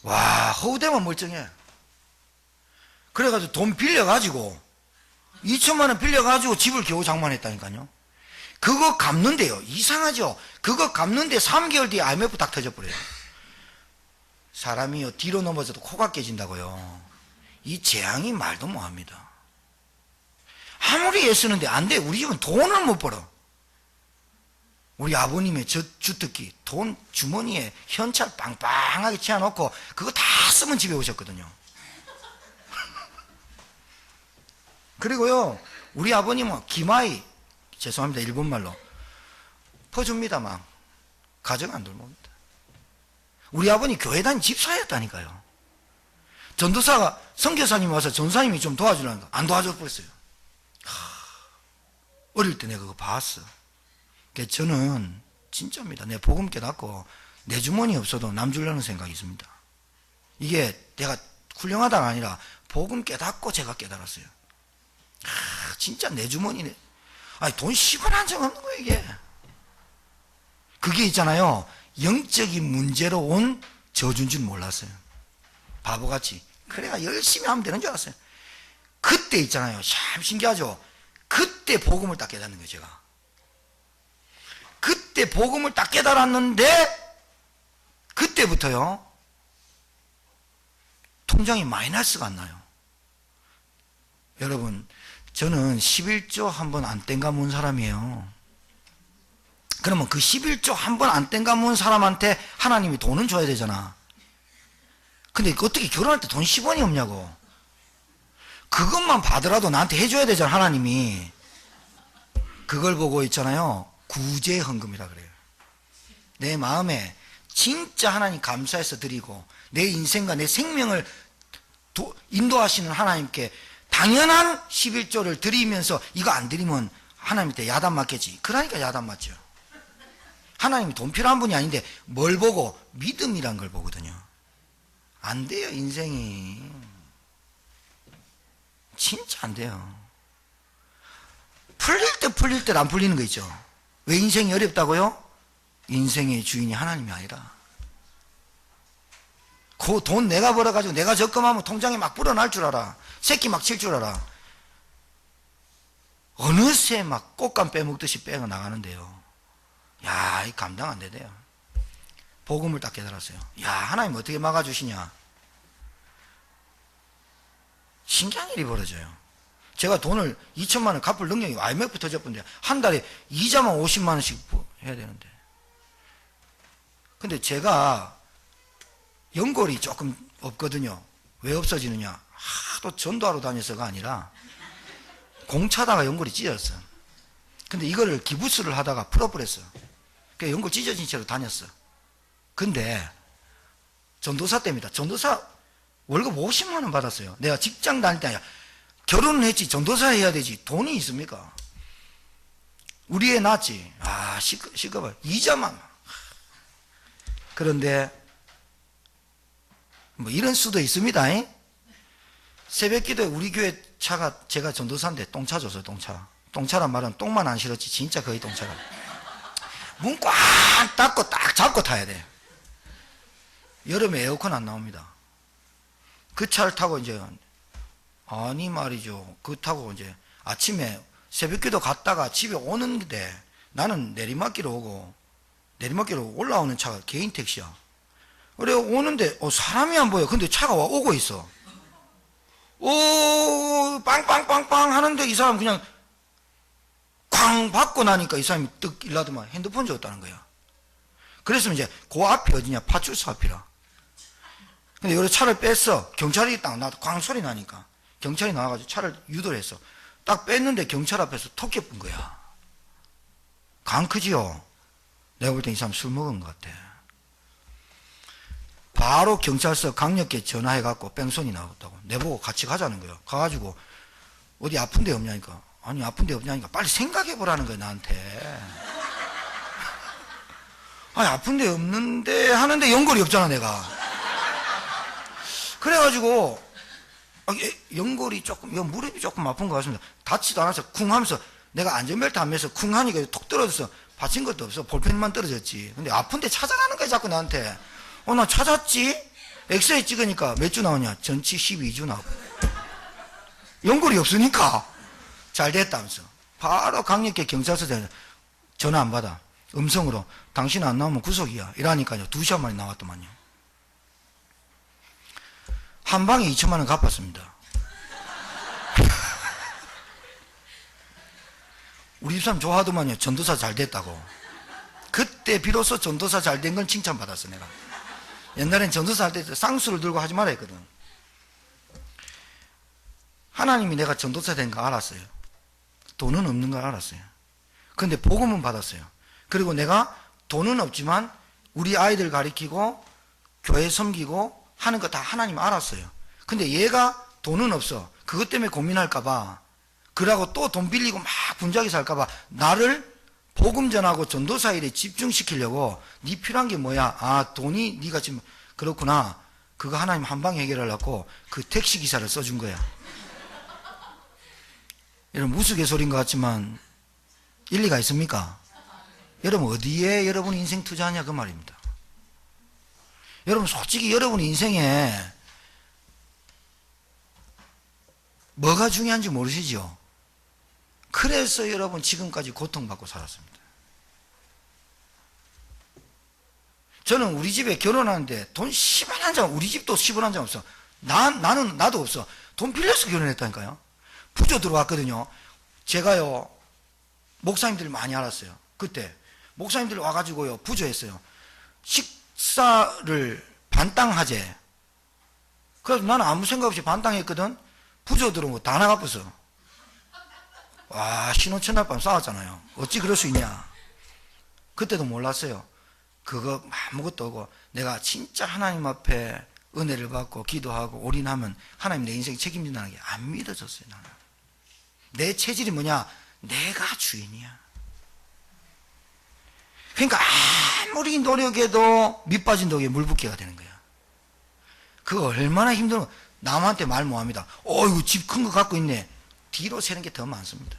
와, 허우대만 멀쩡해. 그래가지고 돈 빌려가지고 2천만 원 빌려가지고 집을 겨우 장만했다니까요. 그거 갚는데요. 이상하죠? 그거 갚는데 3개월 뒤에 IMF 딱 터져버려요. 사람이요, 뒤로 넘어져도 코가 깨진다고요. 이 재앙이 말도 못합니다. 아무리 애쓰는데 안 돼. 우리 집은 돈을 못 벌어. 우리 아버님의 주특기, 돈 주머니에 현찰 빵빵하게 채워놓고 그거 다 쓰면 집에 오셨거든요. 그리고요, 우리 아버님은 기마이, 죄송합니다, 일본말로 퍼줍니다. 막 가정 안 돌봅니다. 우리 아버님 교회 다닌 집사였다니까요. 전도사가, 선교사님 와서 전사님이 좀 도와주려니까 안 도와줘 버렸어요. 어릴 때 내가 그거 봤어. 그러니까 저는 진짜입니다. 내 복음 깨닫고 내 주머니 없어도 남 주려는 생각이 있습니다. 이게 내가 훌륭하다가 아니라 복음 깨닫고 제가 깨달았어요. 진짜 내 주머니네. 아니, 돈 10원 한 적 없는 거예요, 이게. 그게 있잖아요. 영적인 문제로 온 저주인 줄 몰랐어요. 바보같이. 그래가 열심히 하면 되는 줄 알았어요. 그때 있잖아요. 참 신기하죠? 그때 복음을 딱 깨닫는 거예요, 제가. 그때 복음을 딱 깨달았는데, 그때부터요, 통장이 마이너스가 안 나요. 여러분, 저는 11조 한 번 안 땡가문 사람이에요. 그러면 그 11조 한 번 안 땡가문 사람한테 하나님이 돈은 줘야 되잖아. 근데 어떻게 결혼할 때 돈 10원이 없냐고. 그것만 받으라도 나한테 해줘야 되잖아, 하나님이. 그걸 보고 있잖아요. 구제 헌금이라 그래요. 내 마음에 진짜 하나님 감사해서 드리고 내 인생과 내 생명을 인도하시는 하나님께 당연한 11조를 드리면서 이거 안 드리면 하나님한테 야단 맞겠지. 그러니까 야단 맞죠. 하나님이 돈 필요한 분이 아닌데 뭘 보고? 믿음이란 걸 보거든요. 안 돼요, 인생이. 진짜 안 돼요. 풀릴 때 안 풀리는 거 있죠. 왜 인생이 어렵다고요? 인생의 주인이 하나님이 아니라. 그 돈 내가 벌어가지고 내가 적금하면 통장에 막 불어날 줄 알아. 새끼 막 칠 줄 알아. 어느새 막 꽃감 빼먹듯이 빼가 나가는데요. 야, 이 감당 안 되대요. 복음을 딱 깨달았어요. 야, 하나님 어떻게 막아주시냐. 신기한 일이 벌어져요. 제가 돈을 2천만 원 갚을 능력이 IMF 터졌던데 한 달에 이자만 50만 원씩 해야 되는데. 근데 제가 연골이 조금 없거든요. 왜 없어지느냐. 하도 전도하러 다녀서가 아니라 공차다가 연골이 찢어졌어. 근데 이거를 기부스를 하다가 풀어버렸어. 그래서 연골 찢어진 채로 다녔어. 근데 전도사 때입니다. 전도사 월급 50만 원 받았어요. 내가 직장 다닐 때 아니라 결혼을 했지 전도사 해야 되지 돈이 있습니까? 우리 애 낳았지. 아, 시끄러워. 이자만. 그런데 뭐 이런 수도 있습니다. 잉? 새벽기도에 우리 교회 차가, 제가 전도사인데 똥차 줬어요. 똥차란 말은 똥만 안 실었지 진짜 거의 똥차라. 문 꽉 닫고 딱 잡고 타야 돼. 여름에 에어컨 안 나옵니다. 그 차를 타고 이제, 아니 말이죠. 그 타고 이제 아침에 새벽기도 갔다가 집에 오는데 나는 내리막길로 오고 내리막길로 올라오는 차가 개인 택시야. 그래 오는데 사람이 안 보여. 근데 차가 와 오고 있어. 오 빵빵빵빵 하는데 이 사람 그냥 쾅 받고 나니까 이 사람이 떡 일라더만 핸드폰 줬다는 거야. 그래서 이제 그 앞이 어디냐, 파출소 앞이라. 근데 여기 차를 뺐어. 경찰이 딱 나도 꽝 소리 나니까 경찰이 나와가지고 차를 유도를 했어. 딱 뺐는데 경찰 앞에서 토끼 쁜 거야. 강 크지요? 내가 볼 땐 이 사람 술 먹은 것 같아. 바로 경찰서 강력계 전화해갖고 뺑소니 나왔다고. 내보고 같이 가자는 거예요. 가가지고 어디 아픈 데 없냐니까. 아니 아픈 데 없냐니까 빨리 생각해보라는 거야 나한테. 아니 아픈 데 없는데 하는데 연골이 없잖아 내가. 그래가지고 연골이 조금, 무릎이 조금 아픈 것 같습니다. 다치도 않아서 쿵 하면서 내가 안전벨트 안 매서 쿵 하니까 톡 떨어져서 받친 것도 없어. 볼펜만 떨어졌지. 근데 아픈데 찾아가는 거야 자꾸 나한테. 나 찾았지? 엑스레이 찍으니까 몇 주 나오냐? 전치 12주 나오고. 연골이 없으니까 잘 됐다면서. 바로 강력계 경찰서 대서 전화 안 받아. 음성으로 당신 안 나오면 구속이야. 이러니까요. 2시간 만에 나왔더만요. 한 방에 2천만 원 갚았습니다. 우리 집사람 좋아하더만요. 전도사 잘 됐다고. 그때 비로소 전도사 잘 된 건 칭찬받았어 내가. 옛날엔 전도사 할 때 쌍수를 들고 하지 말아 했거든. 하나님이 내가 전도사 된 거 알았어요. 돈은 없는 걸 알았어요. 근데 복음은 받았어요. 그리고 내가 돈은 없지만 우리 아이들 가르치고 교회 섬기고 하는 거 다 하나님 알았어요. 근데 얘가 돈은 없어. 그것 때문에 고민할까봐, 그러고 또 돈 빌리고 막 분주하게 살까봐 나를 복음 전하고 전도사 일에 집중시키려고 네 필요한 게 뭐야? 아, 돈이 네가 지금 그렇구나. 그거 하나님 한 방에 해결하려고 그 택시기사를 써준 거야. 여러분 우스갯소리인 것 같지만 일리가 있습니까? 여러분 어디에 여러분 인생 투자하냐 그 말입니다. 여러분 솔직히 여러분 인생에 뭐가 중요한지 모르시죠? 그래서 여러분 지금까지 고통받고 살았습니다. 저는 우리 집에 결혼하는데 돈 10원 한 장, 우리 집도 10원 한 장 없어. 나도 없어. 돈 빌려서 결혼했다니까요. 부조 들어왔거든요. 제가요, 목사님들 많이 알았어요. 그때. 목사님들 와가지고요, 부조했어요. 식사를 반땅하재. 그래서 나는 아무 생각 없이 반땅했거든. 부조 들어온 거 다 나가버렸어. 와, 신혼 첫날 밤 싸웠잖아요. 어찌 그럴 수 있냐. 그때도 몰랐어요. 그거 아무것도 없고 내가 진짜 하나님 앞에 은혜를 받고 기도하고 올인하면 하나님 내 인생 책임진다는 게 안 믿어졌어요. 나는. 내 체질이 뭐냐? 내가 주인이야. 그러니까 아무리 노력해도 밑빠진 독에 물 붓기가 되는 거야. 그거 얼마나 힘들어. 남한테 말 못합니다. 어이구 집 큰 거 갖고 있네. 뒤로 새는 게 더 많습니다.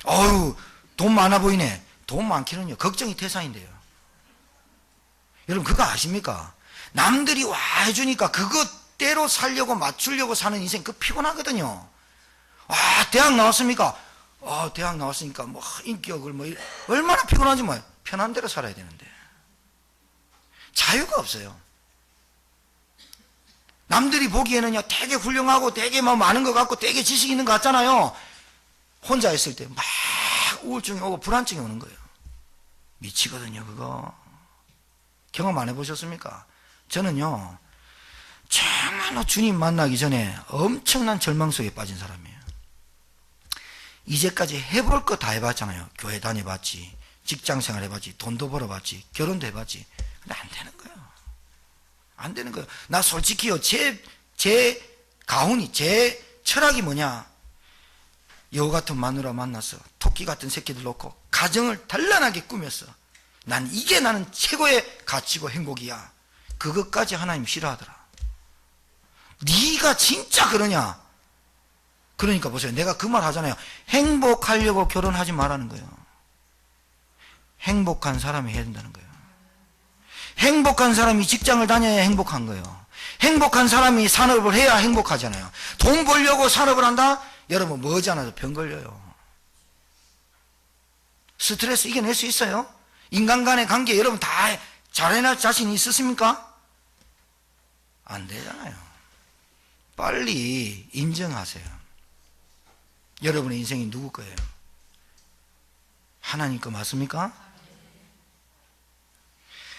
어휴 돈 많아 보이네. 돈 많기는요 걱정이 태산인데요. 여러분 그거 아십니까? 남들이 와 해주니까 그것대로 살려고 맞추려고 사는 인생 그 피곤하거든요. 와 대학 나왔습니까? 대학 나왔으니까 뭐 인격을 뭐 얼마나 피곤한지 뭐 편한 대로 살아야 되는데 자유가 없어요. 남들이 보기에는요 되게 훌륭하고 되게 뭐 많은 것 같고 되게 지식 있는 것 같잖아요. 혼자 있을 때 막 우울증이 오고 불안증이 오는 거예요. 미치거든요 그거. 경험 안 해보셨습니까? 저는요 정말로 주님 만나기 전에 엄청난 절망 속에 빠진 사람이에요. 이제까지 해볼 거 다 해봤잖아요. 교회 다녀봤지, 직장생활 해봤지, 돈도 벌어봤지, 결혼도 해봤지. 근데 안 되는 거예요. 안 되는 거예요. 나 솔직히요 제 가훈이 제 철학이 뭐냐? 여우 같은 마누라 만나서 토끼 같은 새끼들 놓고 가정을 단란하게 꾸몄어. 난 이게 나는 최고의 가치고 행복이야. 그것까지 하나님 싫어하더라. 네가 진짜 그러냐? 그러니까 보세요. 내가 그 말 하잖아요. 행복하려고 결혼하지 말라는 거예요. 행복한 사람이 해야 된다는 거예요. 행복한 사람이 직장을 다녀야 행복한 거예요. 행복한 사람이 산업을 해야 행복하잖아요. 돈 벌려고 산업을 한다? 여러분 머지않아서 병 걸려요. 스트레스 이겨낼 수 있어요? 인간 간의 관계 여러분 다 잘해낼 자신이 있으십니까? 안 되잖아요. 빨리 인정하세요. 여러분의 인생이 누구 거예요? 하나님 거 맞습니까?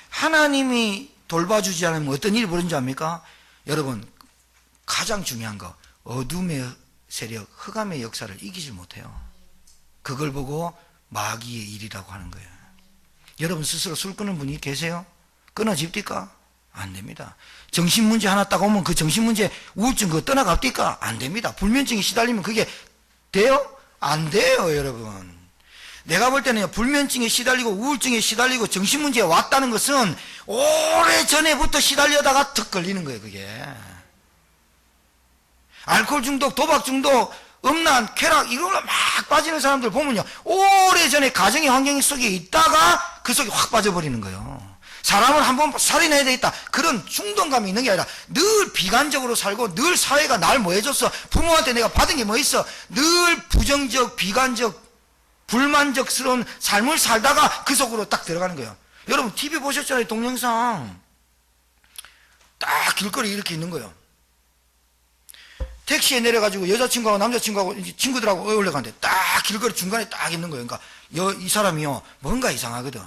하나님이 돌봐주지 않으면 어떤 일이 벌어진지 압니까? 여러분 가장 중요한 거 어둠의 세력, 흑암의 역사를 이기지 못해요. 그걸 보고 마귀의 일이라고 하는 거예요. 여러분 스스로 술 끊는 분이 계세요? 끊어집니까? 안 됩니다. 정신문제 하나 딱 오면 그 정신문제 우울증 그거 떠나갑니까? 안 됩니다. 불면증에 시달리면 그게 돼요? 안 돼요 여러분. 내가 볼 때는 불면증에 시달리고 우울증에 시달리고 정신문제에 왔다는 것은 오래전에부터 시달려다가 턱 걸리는 거예요 그게. 알코올 중독, 도박 중독, 음란, 쾌락 이걸로 막 빠지는 사람들 보면요 오래전에 가정의 환경 속에 있다가 그 속에 확 빠져버리는 거예요. 사람을 한번 살인해야 되겠다 그런 충동감이 있는 게 아니라 늘 비관적으로 살고 늘 사회가 날 뭐 해줬어, 부모한테 내가 받은 게 뭐 있어, 늘 부정적 비관적 불만족스러운 삶을 살다가 그 속으로 딱 들어가는 거예요. 여러분 TV 보셨잖아요. 동영상. 딱 길거리 이렇게 있는 거예요. 택시에 내려가지고 여자친구하고 남자친구하고 친구들하고 올라가는데 딱 길거리 중간에 딱 있는 거예요. 그러니까 이 사람이요 뭔가 이상하거든.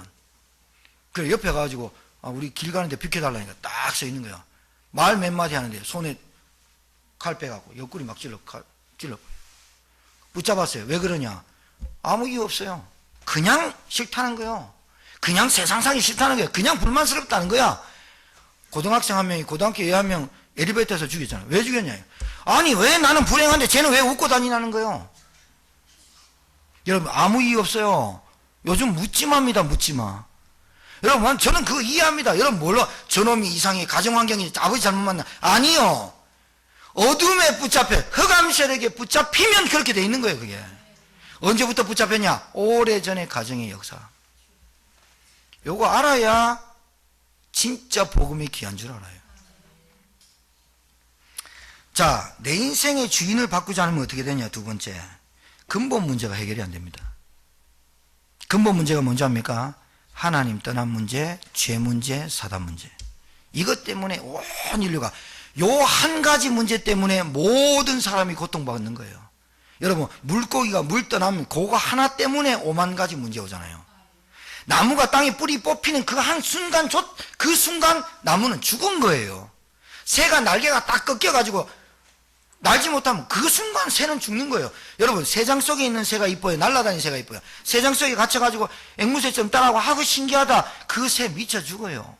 그래 옆에 가가지고 우리 길 가는데 비켜달라니까 딱 서 있는 거야. 말 몇 마디 하는데 손에 칼 빼갖고 옆구리 막 찔러 붙잡았어요. 왜 그러냐? 아무 이유 없어요. 그냥 싫다는 거예요. 그냥 세상상이 싫다는 거예요. 그냥 불만스럽다는 거야. 고등학생 한 명이 고등학교 애 한 명 엘리베이터에서 죽였잖아요. 왜 죽였냐? 아니 왜 나는 불행한데 쟤는 왜 웃고 다니냐는 거예요. 여러분 아무 이유 없어요. 요즘 묻지마입니다. 묻지마. 여러분 저는 그거 이해합니다. 여러분 몰라 저놈이 이상해 가정환경이 아버지 잘못 만나 아니요. 어둠에 붙잡혀 흑암세력에 붙잡히면 그렇게 돼 있는 거예요. 그게 언제부터 붙잡혔냐? 오래전의 가정의 역사. 요거 알아야 진짜 복음이 귀한 줄 알아요. 자, 내 인생의 주인을 바꾸지 않으면 어떻게 되냐? 두 번째, 근본 문제가 해결이 안 됩니다. 근본 문제가 뭔지 압니까? 하나님 떠난 문제, 죄 문제, 사단 문제. 이것 때문에 온 인류가 요 한 가지 문제 때문에 모든 사람이 고통받는 거예요. 여러분 물고기가 물 떠나면 그거 하나 때문에 5만 가지 문제 오잖아요. 나무가 땅에 뿌리 뽑히는 그 한 순간 그 순간 나무는 죽은 거예요. 새가 날개가 딱 꺾여가지고 날지 못하면 그 순간 새는 죽는 거예요. 여러분 새장 속에 있는 새가 이뻐요? 날아다니는 새가 이뻐요? 새장 속에 갇혀가지고 앵무새처럼 따라하고 하고 신기하다. 그 새 미쳐 죽어요.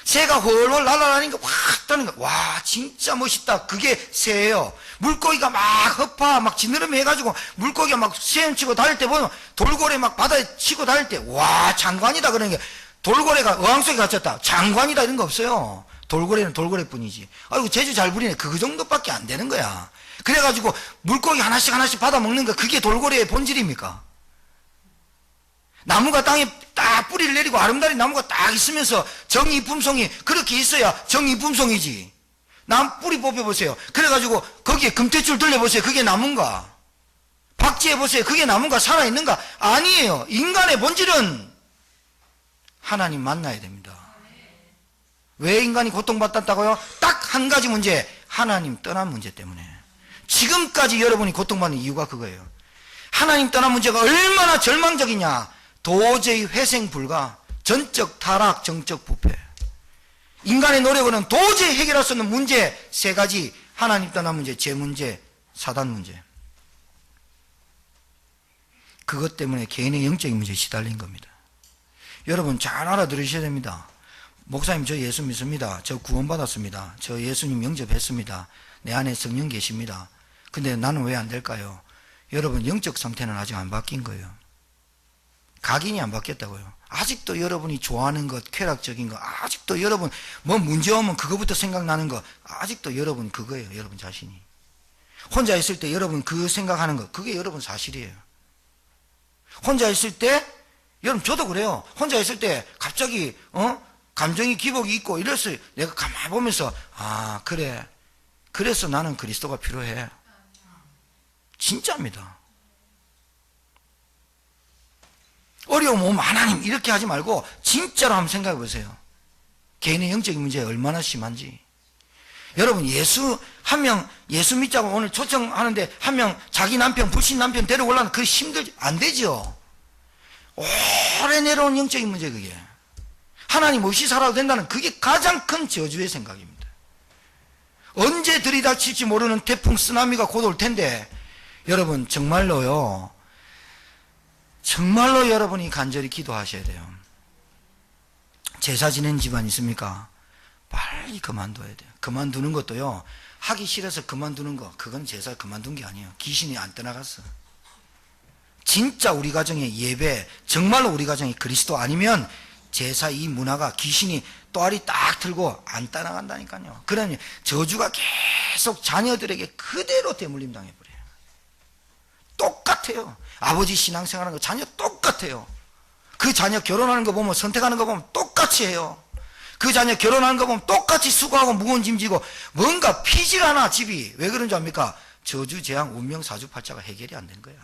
새가 훨훨 날아다니는 거 확 떠는 거. 와 진짜 멋있다. 그게 새예요. 물고기가 막 허파 막 지느러미 해가지고 물고기가 막 헤엄치고 다닐 때 보면 돌고래 막 바다에 치고 다닐 때 와 장관이다 그러는 게 돌고래가 어항 속에 갇혔다. 장관이다 이런 거 없어요. 돌고래는 돌고래뿐이지. 아이고 재주 잘 부리네. 그 정도밖에 안 되는 거야. 그래가지고 물고기 하나씩 하나씩 받아 먹는 거 그게 돌고래의 본질입니까? 나무가 땅에 딱 뿌리를 내리고 아름다운 나무가 딱 있으면서 정이품성이 그렇게 있어야 정이품성이지. 나무 뿌리 뽑혀보세요. 그래가지고 거기에 금태줄 들려보세요. 그게 나무인가? 박쥐해보세요. 그게 나무인가? 살아있는가? 아니에요. 인간의 본질은 하나님 만나야 됩니다. 왜 인간이 고통받았다고요? 딱 한 가지 문제, 하나님 떠난 문제 때문에. 지금까지 여러분이 고통받는 이유가 그거예요. 하나님 떠난 문제가 얼마나 절망적이냐. 도저히 회생 불가, 전적 타락, 정적 부패. 인간의 노력으로는 도저히 해결할 수 없는 문제 세 가지. 하나님 떠난 문제, 죄 문제, 사단 문제. 그것 때문에 개인의 영적인 문제에 시달린 겁니다. 여러분 잘 알아들으셔야 됩니다. 목사님 저 예수 믿습니다. 저 구원받았습니다. 저 예수님 영접했습니다. 내 안에 성령 계십니다. 근데 나는 왜 안 될까요? 여러분 영적 상태는 아직 안 바뀐 거예요. 각인이 안 바뀌었다고요. 아직도 여러분이 좋아하는 것, 쾌락적인 것, 아직도 여러분 뭐 문제 오면 그거부터 생각나는 것, 아직도 여러분 그거예요. 여러분 자신이. 혼자 있을 때 여러분 그 생각하는 것, 그게 여러분 사실이에요. 혼자 있을 때 여러분 저도 그래요. 혼자 있을 때 갑자기 감정이 기복이 있고 이래서 내가 가만히 보면서 아 그래 그래서 나는 그리스도가 필요해. 진짜입니다. 어려움 오면 하나님 이렇게 하지 말고 진짜로 한번 생각해 보세요. 개인의 영적인 문제 얼마나 심한지. 여러분 예수 한 명 예수 믿자고 오늘 초청하는데 한 명 자기 남편 불신 남편 데려오려면 그게 힘들지 안 되죠. 오래 내려온 영적인 문제 그게. 하나님 없이 살아도 된다는 그게 가장 큰 저주의 생각입니다. 언제 들이닥칠지 모르는 태풍 쓰나미가 곧 올 텐데 여러분 정말로요. 정말로 여러분이 간절히 기도하셔야 돼요. 제사 지낸 집안 있습니까? 빨리 그만둬야 돼요. 그만두는 것도요. 하기 싫어서 그만두는 거 그건 제사 그만둔 게 아니에요. 귀신이 안 떠나갔어. 진짜 우리 가정의 예배 정말로 우리 가정이 그리스도 아니면 제사 이 문화가 귀신이 또아리 딱 들고 안 떠나간다니까요. 그러니 저주가 계속 자녀들에게 그대로 대물림 당해버려요. 똑같아요. 아버지 신앙생활하는 거 자녀 똑같아요. 그 자녀 결혼하는 거 보면 선택하는 거 보면 똑같이 해요. 그 자녀 결혼하는 거 보면 똑같이 수고하고 무거운 짐 지고 뭔가 피질 않아 집이. 왜 그런지 압니까? 저주 재앙 운명 사주팔자가 해결이 안 된 거야.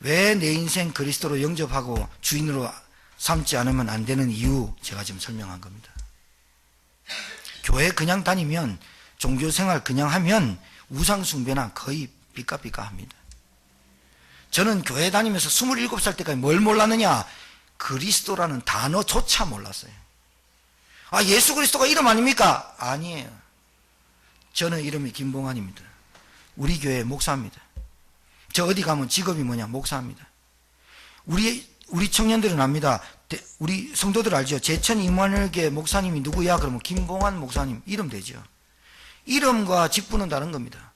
왜 내 인생 그리스도로 영접하고 주인으로 삼지 않으면 안 되는 이유 제가 지금 설명한 겁니다. 교회 그냥 다니면 종교생활 그냥 하면 우상숭배나 거의 삐까삐까합니다. 저는 교회 다니면서 27살 때까지 뭘 몰랐느냐? 그리스도라는 단어조차 몰랐어요. 아, 예수 그리스도가 이름 아닙니까? 아니에요. 저는 이름이 김봉환입니다. 우리 교회 목사입니다. 저 어디 가면 직업이 뭐냐? 목사입니다. 우리 청년들은 압니다. 우리 성도들 알죠? 제천 이만일교회 목사님이 누구야? 그러면 김봉환 목사님 이름 되죠. 이름과 직분은 다른 겁니다.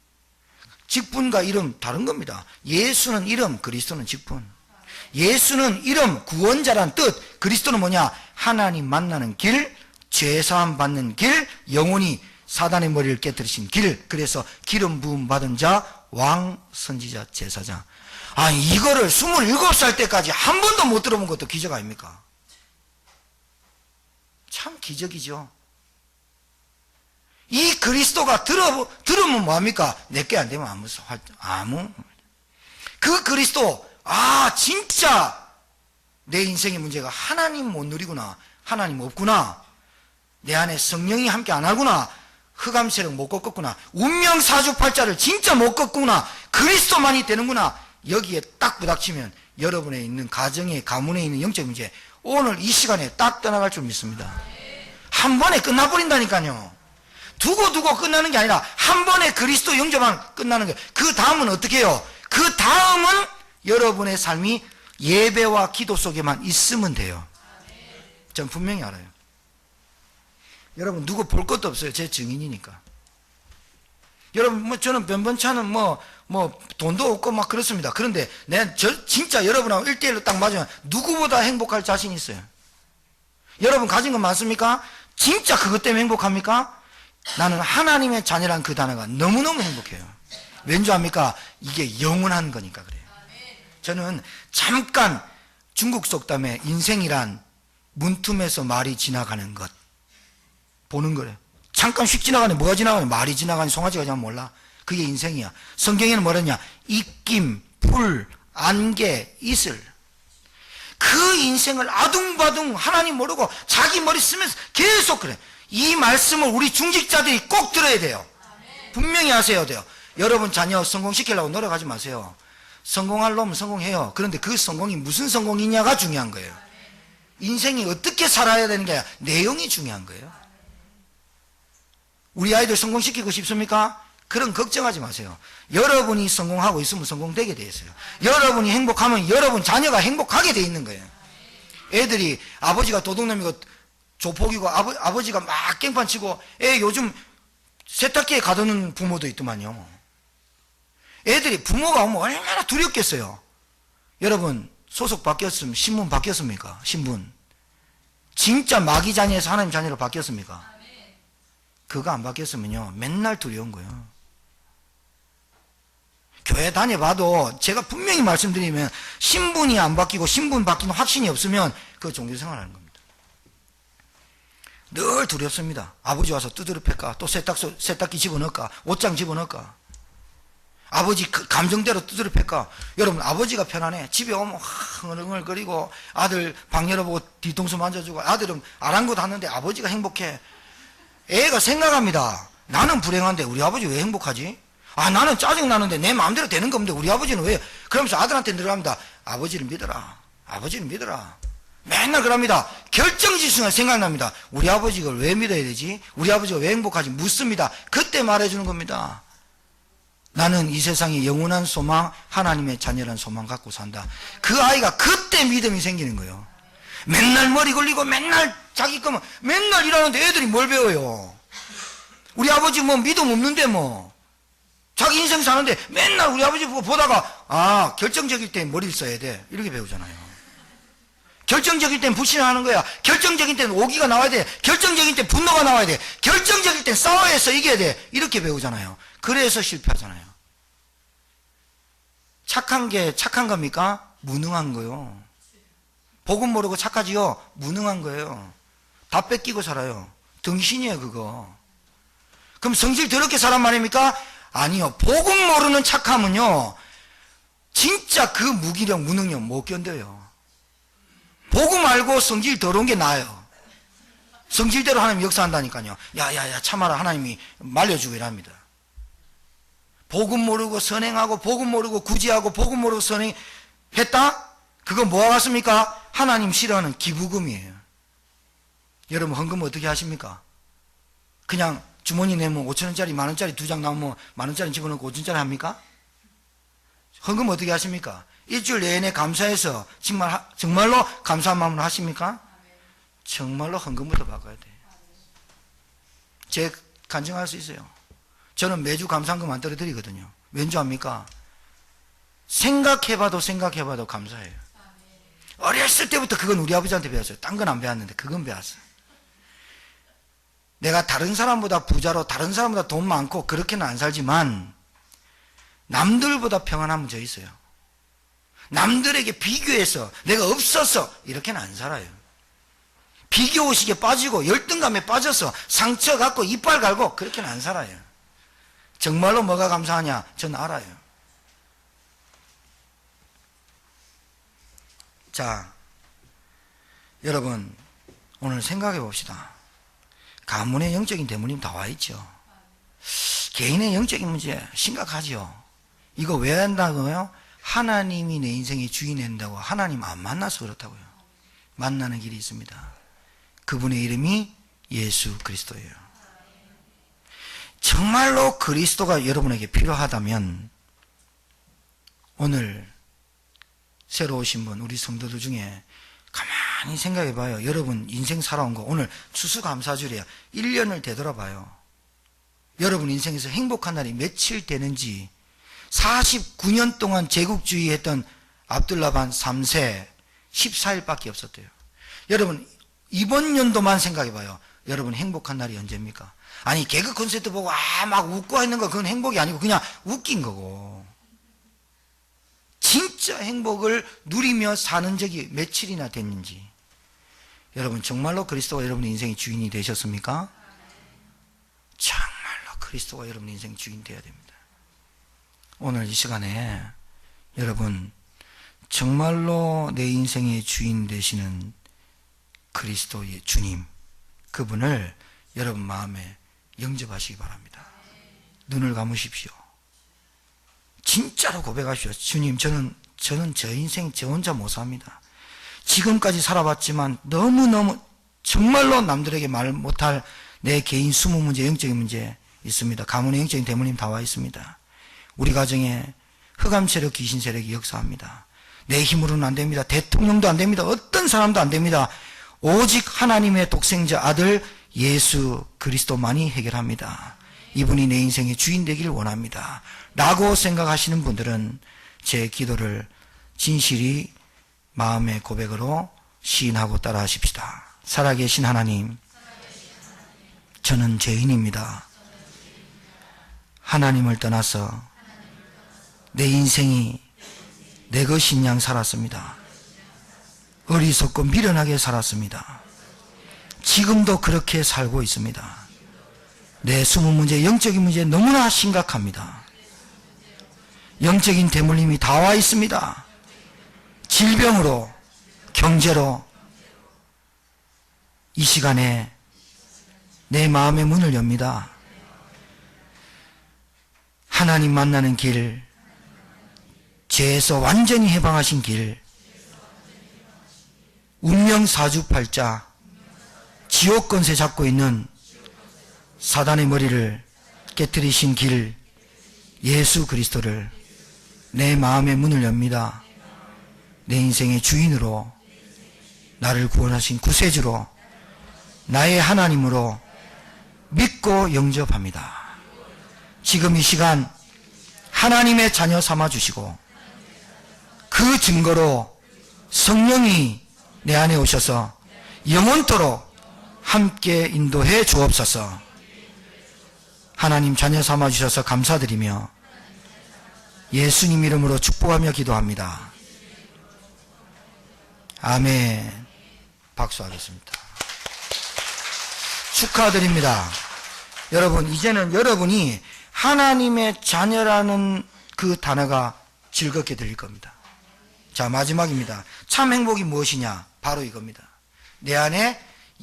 직분과 이름 다른 겁니다. 예수는 이름, 그리스도는 직분. 예수는 이름, 구원자란 뜻. 그리스도는 뭐냐? 하나님 만나는 길, 죄사함 받는 길, 영원히 사단의 머리를 깨뜨리신 길. 그래서 기름 부음 받은 자, 왕, 선지자, 제사장. 아, 이거를 27살 때까지 한 번도 못 들어본 것도 기적 아닙니까? 참 기적이죠. 이 그리스도가 들으면 뭐합니까? 내게 안 되면 아무. 그 그리스도, 아, 진짜 내 인생의 문제가 하나님 못 누리구나. 하나님 없구나. 내 안에 성령이 함께 안 하구나. 흑암세력 못 꺾었구나. 운명사주팔자를 진짜 못 꺾구나. 그리스도만이 되는구나. 여기에 딱 부닥치면 여러분의 있는 가정에, 가문에 있는 영적 문제, 오늘 이 시간에 딱 떠나갈 줄 믿습니다. 한 번에 끝나버린다니까요. 두고 끝나는 게 아니라 한 번에 그리스도 영접만 끝나는 거예요. 그 다음은 어떻게 해요? 그 다음은 여러분의 삶이 예배와 기도 속에만 있으면 돼요. 전 분명히 알아요. 여러분 누구 볼 것도 없어요. 제 증인이니까. 여러분 저는 변변치 않은 돈도 없고 막 그렇습니다. 그런데 진짜 여러분하고 1대1로 딱 맞으면 누구보다 행복할 자신 있어요. 여러분 가진 건 많습니까? 진짜 그것 때문에 행복합니까? 나는 하나님의 자녀란 그 단어가 너무너무 행복해요. 왠지 압니까? 이게 영원한 거니까 그래요. 저는 잠깐 중국 속담에 인생이란 문틈에서 말이 지나가는 것 보는 거래요. 잠깐 휙 지나가네. 뭐가 지나가네? 말이 지나가네. 송아지가 지나가면 몰라. 그게 인생이야. 성경에는 뭐랬냐? 입김, 풀, 안개, 이슬. 그 인생을 아둥바둥 하나님 모르고 자기 머리 쓰면서 계속 그래. 이 말씀을 우리 중직자들이 꼭 들어야 돼요. 분명히 하셔야 돼요. 여러분 자녀 성공시키려고 노력하지 마세요. 성공할 놈은 성공해요. 그런데 그 성공이 무슨 성공이냐가 중요한 거예요. 인생이 어떻게 살아야 되는 게 아니라 내용이 중요한 거예요. 우리 아이들 성공시키고 싶습니까? 그런 걱정하지 마세요. 여러분이 성공하고 있으면 성공되게 돼 있어요. 여러분이 행복하면 여러분 자녀가 행복하게 돼 있는 거예요. 애들이 아버지가 도둑놈이고 조폭이고 아버지가 막 깽판 치고 애 요즘 세탁기에 가두는 부모도 있더만요. 애들이 부모가 오면 얼마나 두렵겠어요. 여러분 소속 바뀌었으면 신분 바뀌었습니까? 신분 진짜 마귀 자녀에서 하나님 자녀로 바뀌었습니까? 그거 안 바뀌었으면요 맨날 두려운 거예요. 교회 다녀봐도 제가 분명히 말씀드리면 신분이 안 바뀌고 신분 바뀌는 확신이 없으면 그거 종교생활 하는 겁니다. 늘 두렵습니다. 아버지 와서 두드려 팰까? 또 세탁기 집어넣을까? 옷장 집어넣을까? 아버지 그 감정대로 두드려 팰까? 여러분 아버지가 편안해. 집에 오면 흥얼흥얼거리고 아들 방 열어보고 뒤통수 만져주고 아들은 아랑곳 하는데 아버지가 행복해. 애가 생각합니다. 나는 불행한데 우리 아버지 왜 행복하지? 아 나는 짜증나는데 내 마음대로 되는 건데 우리 아버지는 왜? 그러면서 아들한테 늘어갑니다. 아버지를 믿어라. 아버지를 믿어라. 맨날 그럽니다. 결정지수가 생각납니다. 우리 아버지가 왜 믿어야 되지? 우리 아버지가 왜 행복하지? 묻습니다. 그때 말해주는 겁니다. 나는 이 세상에 영원한 소망, 하나님의 자녀란 소망 갖고 산다. 그 아이가 그때 믿음이 생기는 거예요. 맨날 머리 걸리고 맨날 자기 거면 맨날 일하는데 애들이 뭘 배워요? 우리 아버지 뭐 믿음 없는데 뭐 자기 인생 사는데 맨날 우리 아버지 보다가 아 결정적일 때 머리를 써야 돼 이렇게 배우잖아요. 결정적일 땐 불신하는 거야. 결정적일 땐 오기가 나와야 돼. 결정적일 땐 분노가 나와야 돼. 결정적일 땐 싸워야 해서 이겨야 돼. 이렇게 배우잖아요. 그래서 실패하잖아요. 착한 게 착한 겁니까? 무능한 거요. 복음 모르고 착하지요? 무능한 거예요. 다 뺏기고 살아요. 등신이에요 그거. 그럼 성질 더럽게 살란 말입니까? 아니요. 복음 모르는 착함은요 진짜 그 무기력, 무능력 못 견뎌요. 보고 말고 성질 더러운 게 나아요. 성질대로 하나님 역사한다니까요. 야야야 참아라, 하나님이 말려주고 이랍니다. 복음 모르고 선행하고 복음 모르고 구제하고 복음 모르고 선행했다? 그거 뭐와 같습니까? 하나님 싫어하는 기부금이에요. 여러분 헌금 어떻게 하십니까? 그냥 주머니 내면 5천원짜리 만원짜리 2장 나오면 만원짜리 집어넣고 5천원짜리 합니까? 헌금 어떻게 하십니까? 일주일 내내 감사해서 정말로 감사한 마음으로 하십니까? 정말로 헌금부터 바꿔야 돼요. 제가 간증할 수 있어요. 저는 매주 감사한금 안 떨어뜨리거든요. 왠지 압니까? 생각해봐도 감사해요. 어렸을 때부터 그건 우리 아버지한테 배웠어요. 딴 건 안 배웠는데 그건 배웠어요. 내가 다른 사람보다 부자로 다른 사람보다 돈 많고 그렇게는 안 살지만 남들보다 평안하면 저 있어요. 남들에게 비교해서 내가 없어서 이렇게는 안 살아요. 비교의식에 빠지고 열등감에 빠져서 상처 갖고 이빨 갈고 그렇게는 안 살아요. 정말로 뭐가 감사하냐? 저는 알아요. 자, 여러분 오늘 생각해 봅시다. 가문의 영적인 대물림 다 와 있죠. 개인의 영적인 문제 심각하죠. 이거 왜 한다고요? 하나님이 내 인생의 주인이 된다고. 하나님 안 만나서 그렇다고요. 만나는 길이 있습니다. 그분의 이름이 예수 그리스도예요. 정말로 그리스도가 여러분에게 필요하다면 오늘 새로 오신 분 우리 성도들 중에 가만히 생각해 봐요. 여러분 인생 살아온 거 오늘 추수감사절이야. 1년을 되돌아봐요. 여러분 인생에서 행복한 날이 며칠 되는지. 49년 동안 제국주의 했던 압둘라반 3세 14일밖에 없었대요. 여러분 이번 연도만 생각해 봐요. 여러분 행복한 날이 언제입니까? 아니 개그 콘서트 보고 막 웃고 있는 거 그건 행복이 아니고 그냥 웃긴 거고. 진짜 행복을 누리며 사는 적이 며칠이나 됐는지. 여러분 정말로 그리스도가 여러분의 인생의 주인이 되셨습니까? 정말로 그리스도가 여러분의 인생의 주인 되어야 됩니다. 오늘 이 시간에 여러분 정말로 내 인생의 주인 되시는 그리스도의 주님, 그분을 여러분 마음에 영접하시기 바랍니다. 눈을 감으십시오. 진짜로 고백하십시오. 주님, 저는 저 인생 저 혼자 못 삽니다. 지금까지 살아봤지만 너무너무 정말로 남들에게 말 못할 내 개인 수모 문제, 영적인 문제 있습니다. 가문의 영적인 대물림 다 와 있습니다. 우리 가정에 흑암 세력, 귀신 세력이 역사합니다. 내 힘으로는 안 됩니다. 대통령도 안 됩니다. 어떤 사람도 안 됩니다. 오직 하나님의 독생자 아들 예수 그리스도만이 해결합니다. 이분이 내 인생의 주인 되기를 원합니다. 라고 생각하시는 분들은 제 기도를 진실히 마음의 고백으로 시인하고 따라 하십시다. 살아계신 하나님, 저는 죄인입니다. 하나님을 떠나서 내 인생이 내 것인 양 살았습니다. 어리석고 미련하게 살았습니다. 지금도 그렇게 살고 있습니다. 내 숨은 문제, 영적인 문제 너무나 심각합니다. 영적인 대물림이 다 와 있습니다. 질병으로, 경제로. 이 시간에 내 마음의 문을 엽니다. 하나님 만나는 길, 죄에서 완전히 해방하신 길, 운명 사주팔자, 지옥 권세 잡고 있는 사단의 머리를 깨뜨리신 길, 예수 그리스도를 내 마음의 문을 엽니다. 내 인생의 주인으로, 나를 구원하신 구세주로, 나의 하나님으로 믿고 영접합니다. 지금 이 시간 하나님의 자녀 삼아주시고 그 증거로 성령이 내 안에 오셔서 영원토록 함께 인도해 주옵소서. 하나님 자녀 삼아주셔서 감사드리며 예수님 이름으로 축복하며 기도합니다. 아멘. 박수하겠습니다. 축하드립니다. 여러분, 이제는 여러분이 하나님의 자녀라는 그 단어가 즐겁게 들릴 겁니다. 자, 마지막입니다. 참 행복이 무엇이냐? 바로 이겁니다. 내 안에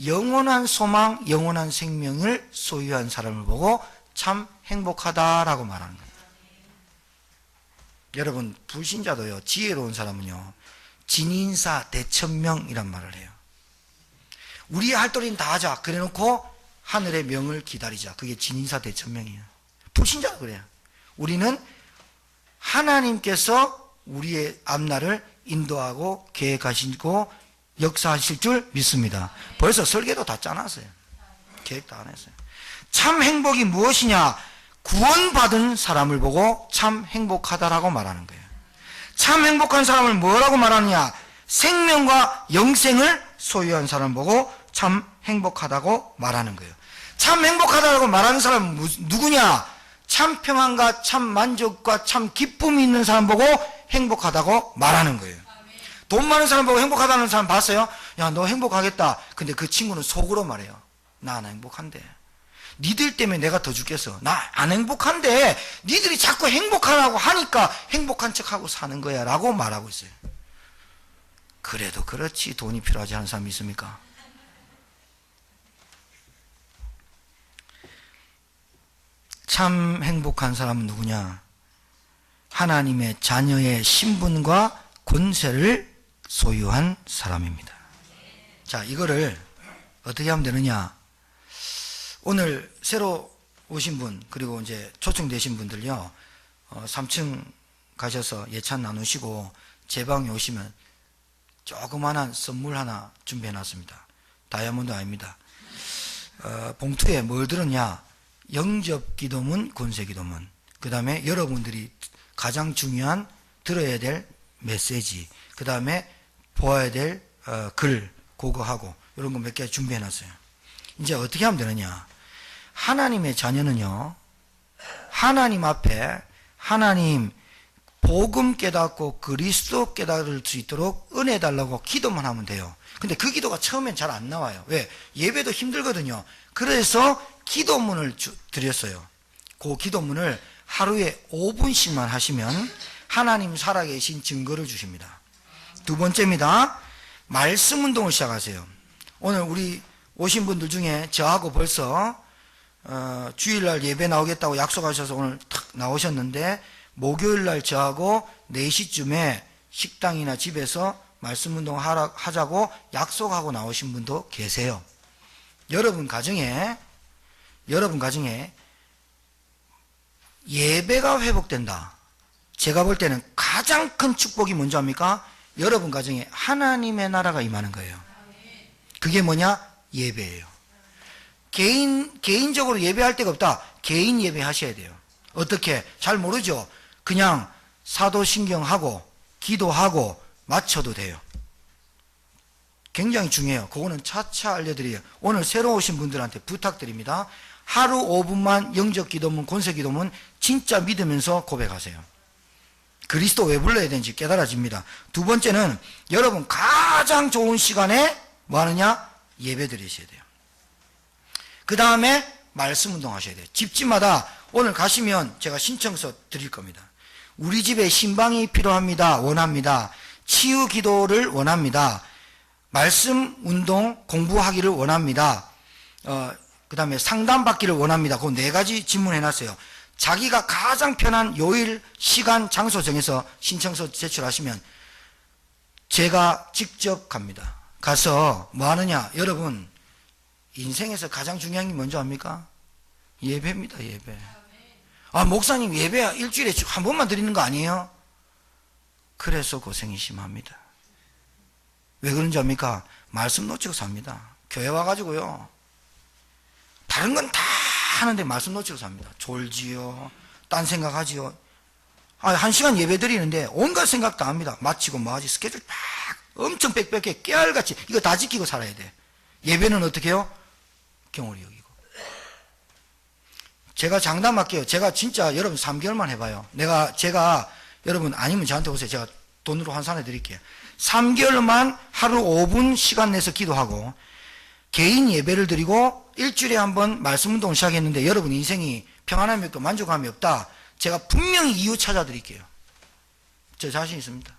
영원한 소망, 영원한 생명을 소유한 사람을 보고 참 행복하다라고 말하는 겁니다. 여러분, 불신자도요, 지혜로운 사람은요, 진인사 대천명이란 말을 해요. 우리의 할 도리는 다 하자. 그래 놓고 하늘의 명을 기다리자. 그게 진인사 대천명이에요. 불신자도 그래요. 우리는 하나님께서 우리의 앞날을 인도하고 계획하시고 역사하실 줄 믿습니다. 벌써 설계도 다 짜놨어요. 계획도 안 했어요. 참 행복이 무엇이냐? 구원받은 사람을 보고 참 행복하다라고 말하는 거예요. 참 행복한 사람을 뭐라고 말하느냐? 생명과 영생을 소유한 사람을 보고 참 행복하다고 말하는 거예요. 참 행복하다고 말하는 사람은 누구냐? 참 평안과 참 만족과 참 기쁨이 있는 사람 보고 행복하다고 말하는 거예요. 돈 많은 사람 보고 행복하다는 사람 봤어요? 야, 너 행복하겠다. 근데 그 친구는 속으로 말해요. 나 안 행복한데. 니들 때문에 내가 더 죽겠어. 나 안 행복한데 니들이 자꾸 행복하라고 하니까 행복한 척하고 사는 거야 라고 말하고 있어요. 그래도 그렇지 돈이 필요하지 않은 사람이 있습니까? 참 행복한 사람은 누구냐? 하나님의 자녀의 신분과 권세를 소유한 사람입니다. 자, 이거를 어떻게 하면 되느냐? 오늘 새로 오신 분, 그리고 이제 초청되신 분들요, 3층 가셔서 예찬 나누시고 제 방에 오시면 조그만한 선물 하나 준비해 놨습니다. 다이아몬드 아닙니다. 봉투에 뭘 들었냐? 영접 기도문, 권세 기도문. 그 다음에 여러분들이 가장 중요한 들어야 될 메시지. 그 다음에 보아야 될 글, 그거하고 이런 거 몇 개 준비해 놨어요. 이제 어떻게 하면 되느냐? 하나님의 자녀는요, 하나님 앞에 하나님 복음 깨닫고 그리스도 깨달을 수 있도록 은혜 달라고 기도만 하면 돼요. 근데 그 기도가 처음엔 잘 안 나와요. 왜? 예배도 힘들거든요. 그래서 기도문을 드렸어요. 그 기도문을 하루에 5분씩만 하시면 하나님 살아계신 증거를 주십니다. 두 번째입니다. 말씀 운동을 시작하세요. 오늘 우리 오신 분들 중에 저하고 벌써 주일날 예배 나오겠다고 약속하셔서 오늘 탁 나오셨는데, 목요일날 저하고 4시쯤에 식당이나 집에서 말씀 운동 하자고 약속하고 나오신 분도 계세요. 여러분 가정에 예배가 회복된다. 제가 볼 때는 가장 큰 축복이 뭔지 압니까? 여러분 가정에 하나님의 나라가 임하는 거예요. 그게 뭐냐? 예배예요. 개인적으로 예배할 데가 없다. 개인 예배 하셔야 돼요. 어떻게? 잘 모르죠? 그냥 사도신경하고 기도하고 맞춰도 돼요. 굉장히 중요해요. 그거는 차차 알려드려요. 오늘 새로 오신 분들한테 부탁드립니다. 하루 5분만 영적 기도문, 권세 기도문 진짜 믿으면서 고백하세요. 그리스도 왜 불러야 되는지 깨달아집니다. 두 번째는 여러분 가장 좋은 시간에 뭐 하느냐? 예배 드리셔야 돼요. 그 다음에 말씀 운동 하셔야 돼요. 집집마다 오늘 가시면 제가 신청서 드릴 겁니다. 우리 집에 신방이 필요합니다. 원합니다. 치유 기도를 원합니다. 말씀 운동 공부하기를 원합니다. 그 다음에 상담받기를 원합니다. 그 4가지 질문해놨어요. 자기가 가장 편한 요일, 시간, 장소 정해서 신청서 제출하시면 제가 직접 갑니다. 가서 뭐 하느냐? 여러분, 인생에서 가장 중요한 게 뭔지 압니까? 예배입니다, 예배. 아, 목사님 예배 일주일에 한 번만 드리는 거 아니에요? 그래서 고생이 심합니다. 왜 그런지 압니까? 말씀 놓치고 삽니다. 교회 와가지고요, 다른 건 다 하는데 말씀 놓치고 삽니다. 졸지요, 딴 생각하지요. 1시간 예배 드리는데 온갖 생각 다 합니다. 마치고 뭐하지? 스케줄 막 엄청 빽빽해 깨알같이 이거 다 지키고 살아야 돼. 예배는 어떻게 해요? 경홀히 여기고. 제가 장담할게요. 제가 진짜 여러분 3개월만 해봐요. 제가 여러분 아니면 저한테 오세요. 제가 돈으로 환산해 드릴게요. 3개월만 하루 5분 시간 내서 기도하고 개인 예배를 드리고 일주일에 한 번 말씀 운동을 시작했는데 여러분 인생이 평안함이 없고 만족함이 없다. 제가 분명히 이유 찾아 드릴게요. 저 자신 있습니다.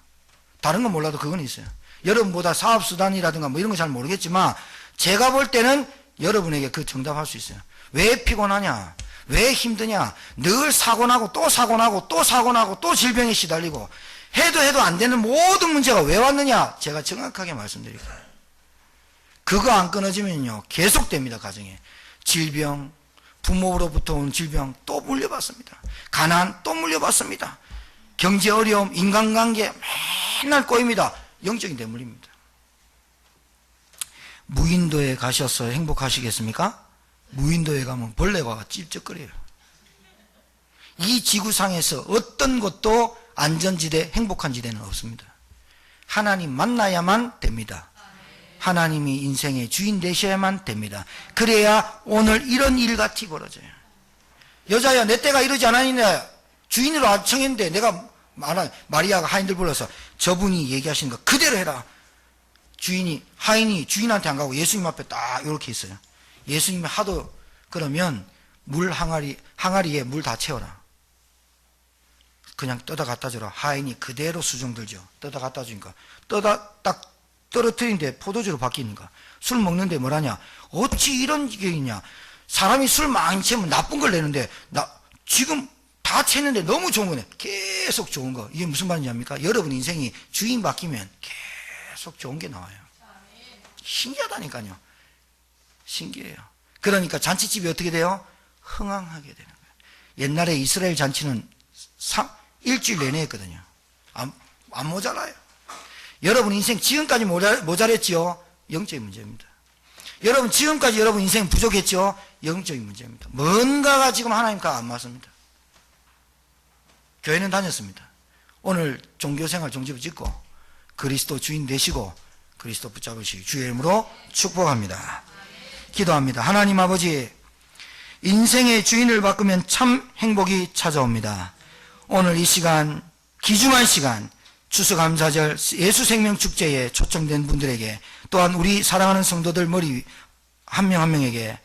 다른 건 몰라도 그건 있어요. 여러분보다 사업수단이라든가 뭐 이런 거 잘 모르겠지만 제가 볼 때는 여러분에게 그 정답할 수 있어요. 왜 피곤하냐? 왜 힘드냐? 늘 사고나고 또 사고나고 또 사고나고 또 질병에 시달리고 해도 안 되는 모든 문제가 왜 왔느냐? 제가 정확하게 말씀드릴게요. 그거 안 끊어지면요 계속됩니다. 가정에 질병, 부모로부터 온 질병 또 물려받습니다. 가난 또 물려받습니다. 경제 어려움, 인간관계 맨날 꼬입니다. 영적인 대물입니다. 무인도에 가셔서 행복하시겠습니까? 무인도에 가면 벌레가 찝쩍거려요. 이 지구상에서 어떤 것도 안전지대, 행복한 지대는 없습니다. 하나님 만나야만 됩니다. 하나님이 인생의 주인 되셔야만 됩니다. 그래야 오늘 이런 일같이 벌어져요. 여자야 내 때가 이러지 않았느냐? 주인으로 청했는데 내가 마리아가 하인들 불러서 저분이 얘기하시는 거 그대로 해라. 하인이 주인한테 안 가고 예수님 앞에 딱 이렇게 있어요. 예수님이 하도 그러면 물 항아리에 물 다 채워라. 그냥 떠다 갖다 주라. 하인이 그대로 수종 들죠. 떠다 갖다 주니까 딱 떨어뜨린데 포도주로 바뀌니까 술 먹는데 뭐라냐? 어찌 이런 게 있냐? 사람이 술 많이 채우면 나쁜 걸 내는데 지금 다 채는데 너무 좋은 거네. 계속 좋은 거. 이게 무슨 말인지 압니까? 여러분 인생이 주인 바뀌면 계속 좋은 게 나와요. 신기하다니까요. 신기해요. 그러니까 잔치집이 어떻게 돼요? 흥황하게 되는 거예요. 옛날에 이스라엘 잔치는 일주일 내내 했거든요. 안 모자라요. 여러분 인생 지금까지 모자랬지요? 영적인 문제입니다. 여러분 지금까지 여러분 인생 부족했죠? 영적인 문제입니다. 뭔가가 지금 하나님과 안 맞습니다. 교회는 다녔습니다. 오늘 종교생활 종지부 짓고 그리스도 주인 되시고 그리스도 붙잡으시기 주의 이름으로 축복합니다. 기도합니다. 하나님 아버지, 인생의 주인을 바꾸면 참 행복이 찾아옵니다. 오늘 이 시간, 귀중한 시간, 추수감사절 예수생명축제에 초청된 분들에게 또한 우리 사랑하는 성도들 머리 한 명 한 명에게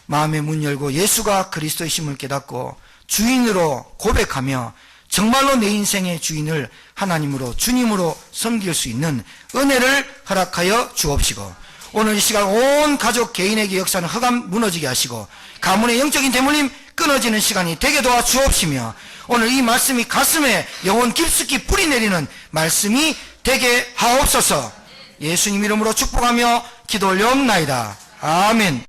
마음의 문 열고 예수가 그리스도이심을 깨닫고 주인으로 고백하며 정말로 내 인생의 주인을 하나님으로 주님으로 섬길 수 있는 은혜를 허락하여 주옵시고 오늘 이 시간 온 가족 개인에게 역사는 흑암 무너지게 하시고 가문의 영적인 대물림 끊어지는 시간이 되게 도와 주옵시며 오늘 이 말씀이 가슴에 영혼 깊숙이 뿌리내리는 말씀이 되게 하옵소서. 예수님 이름으로 축복하며 기도 올려옵나이다. 아멘.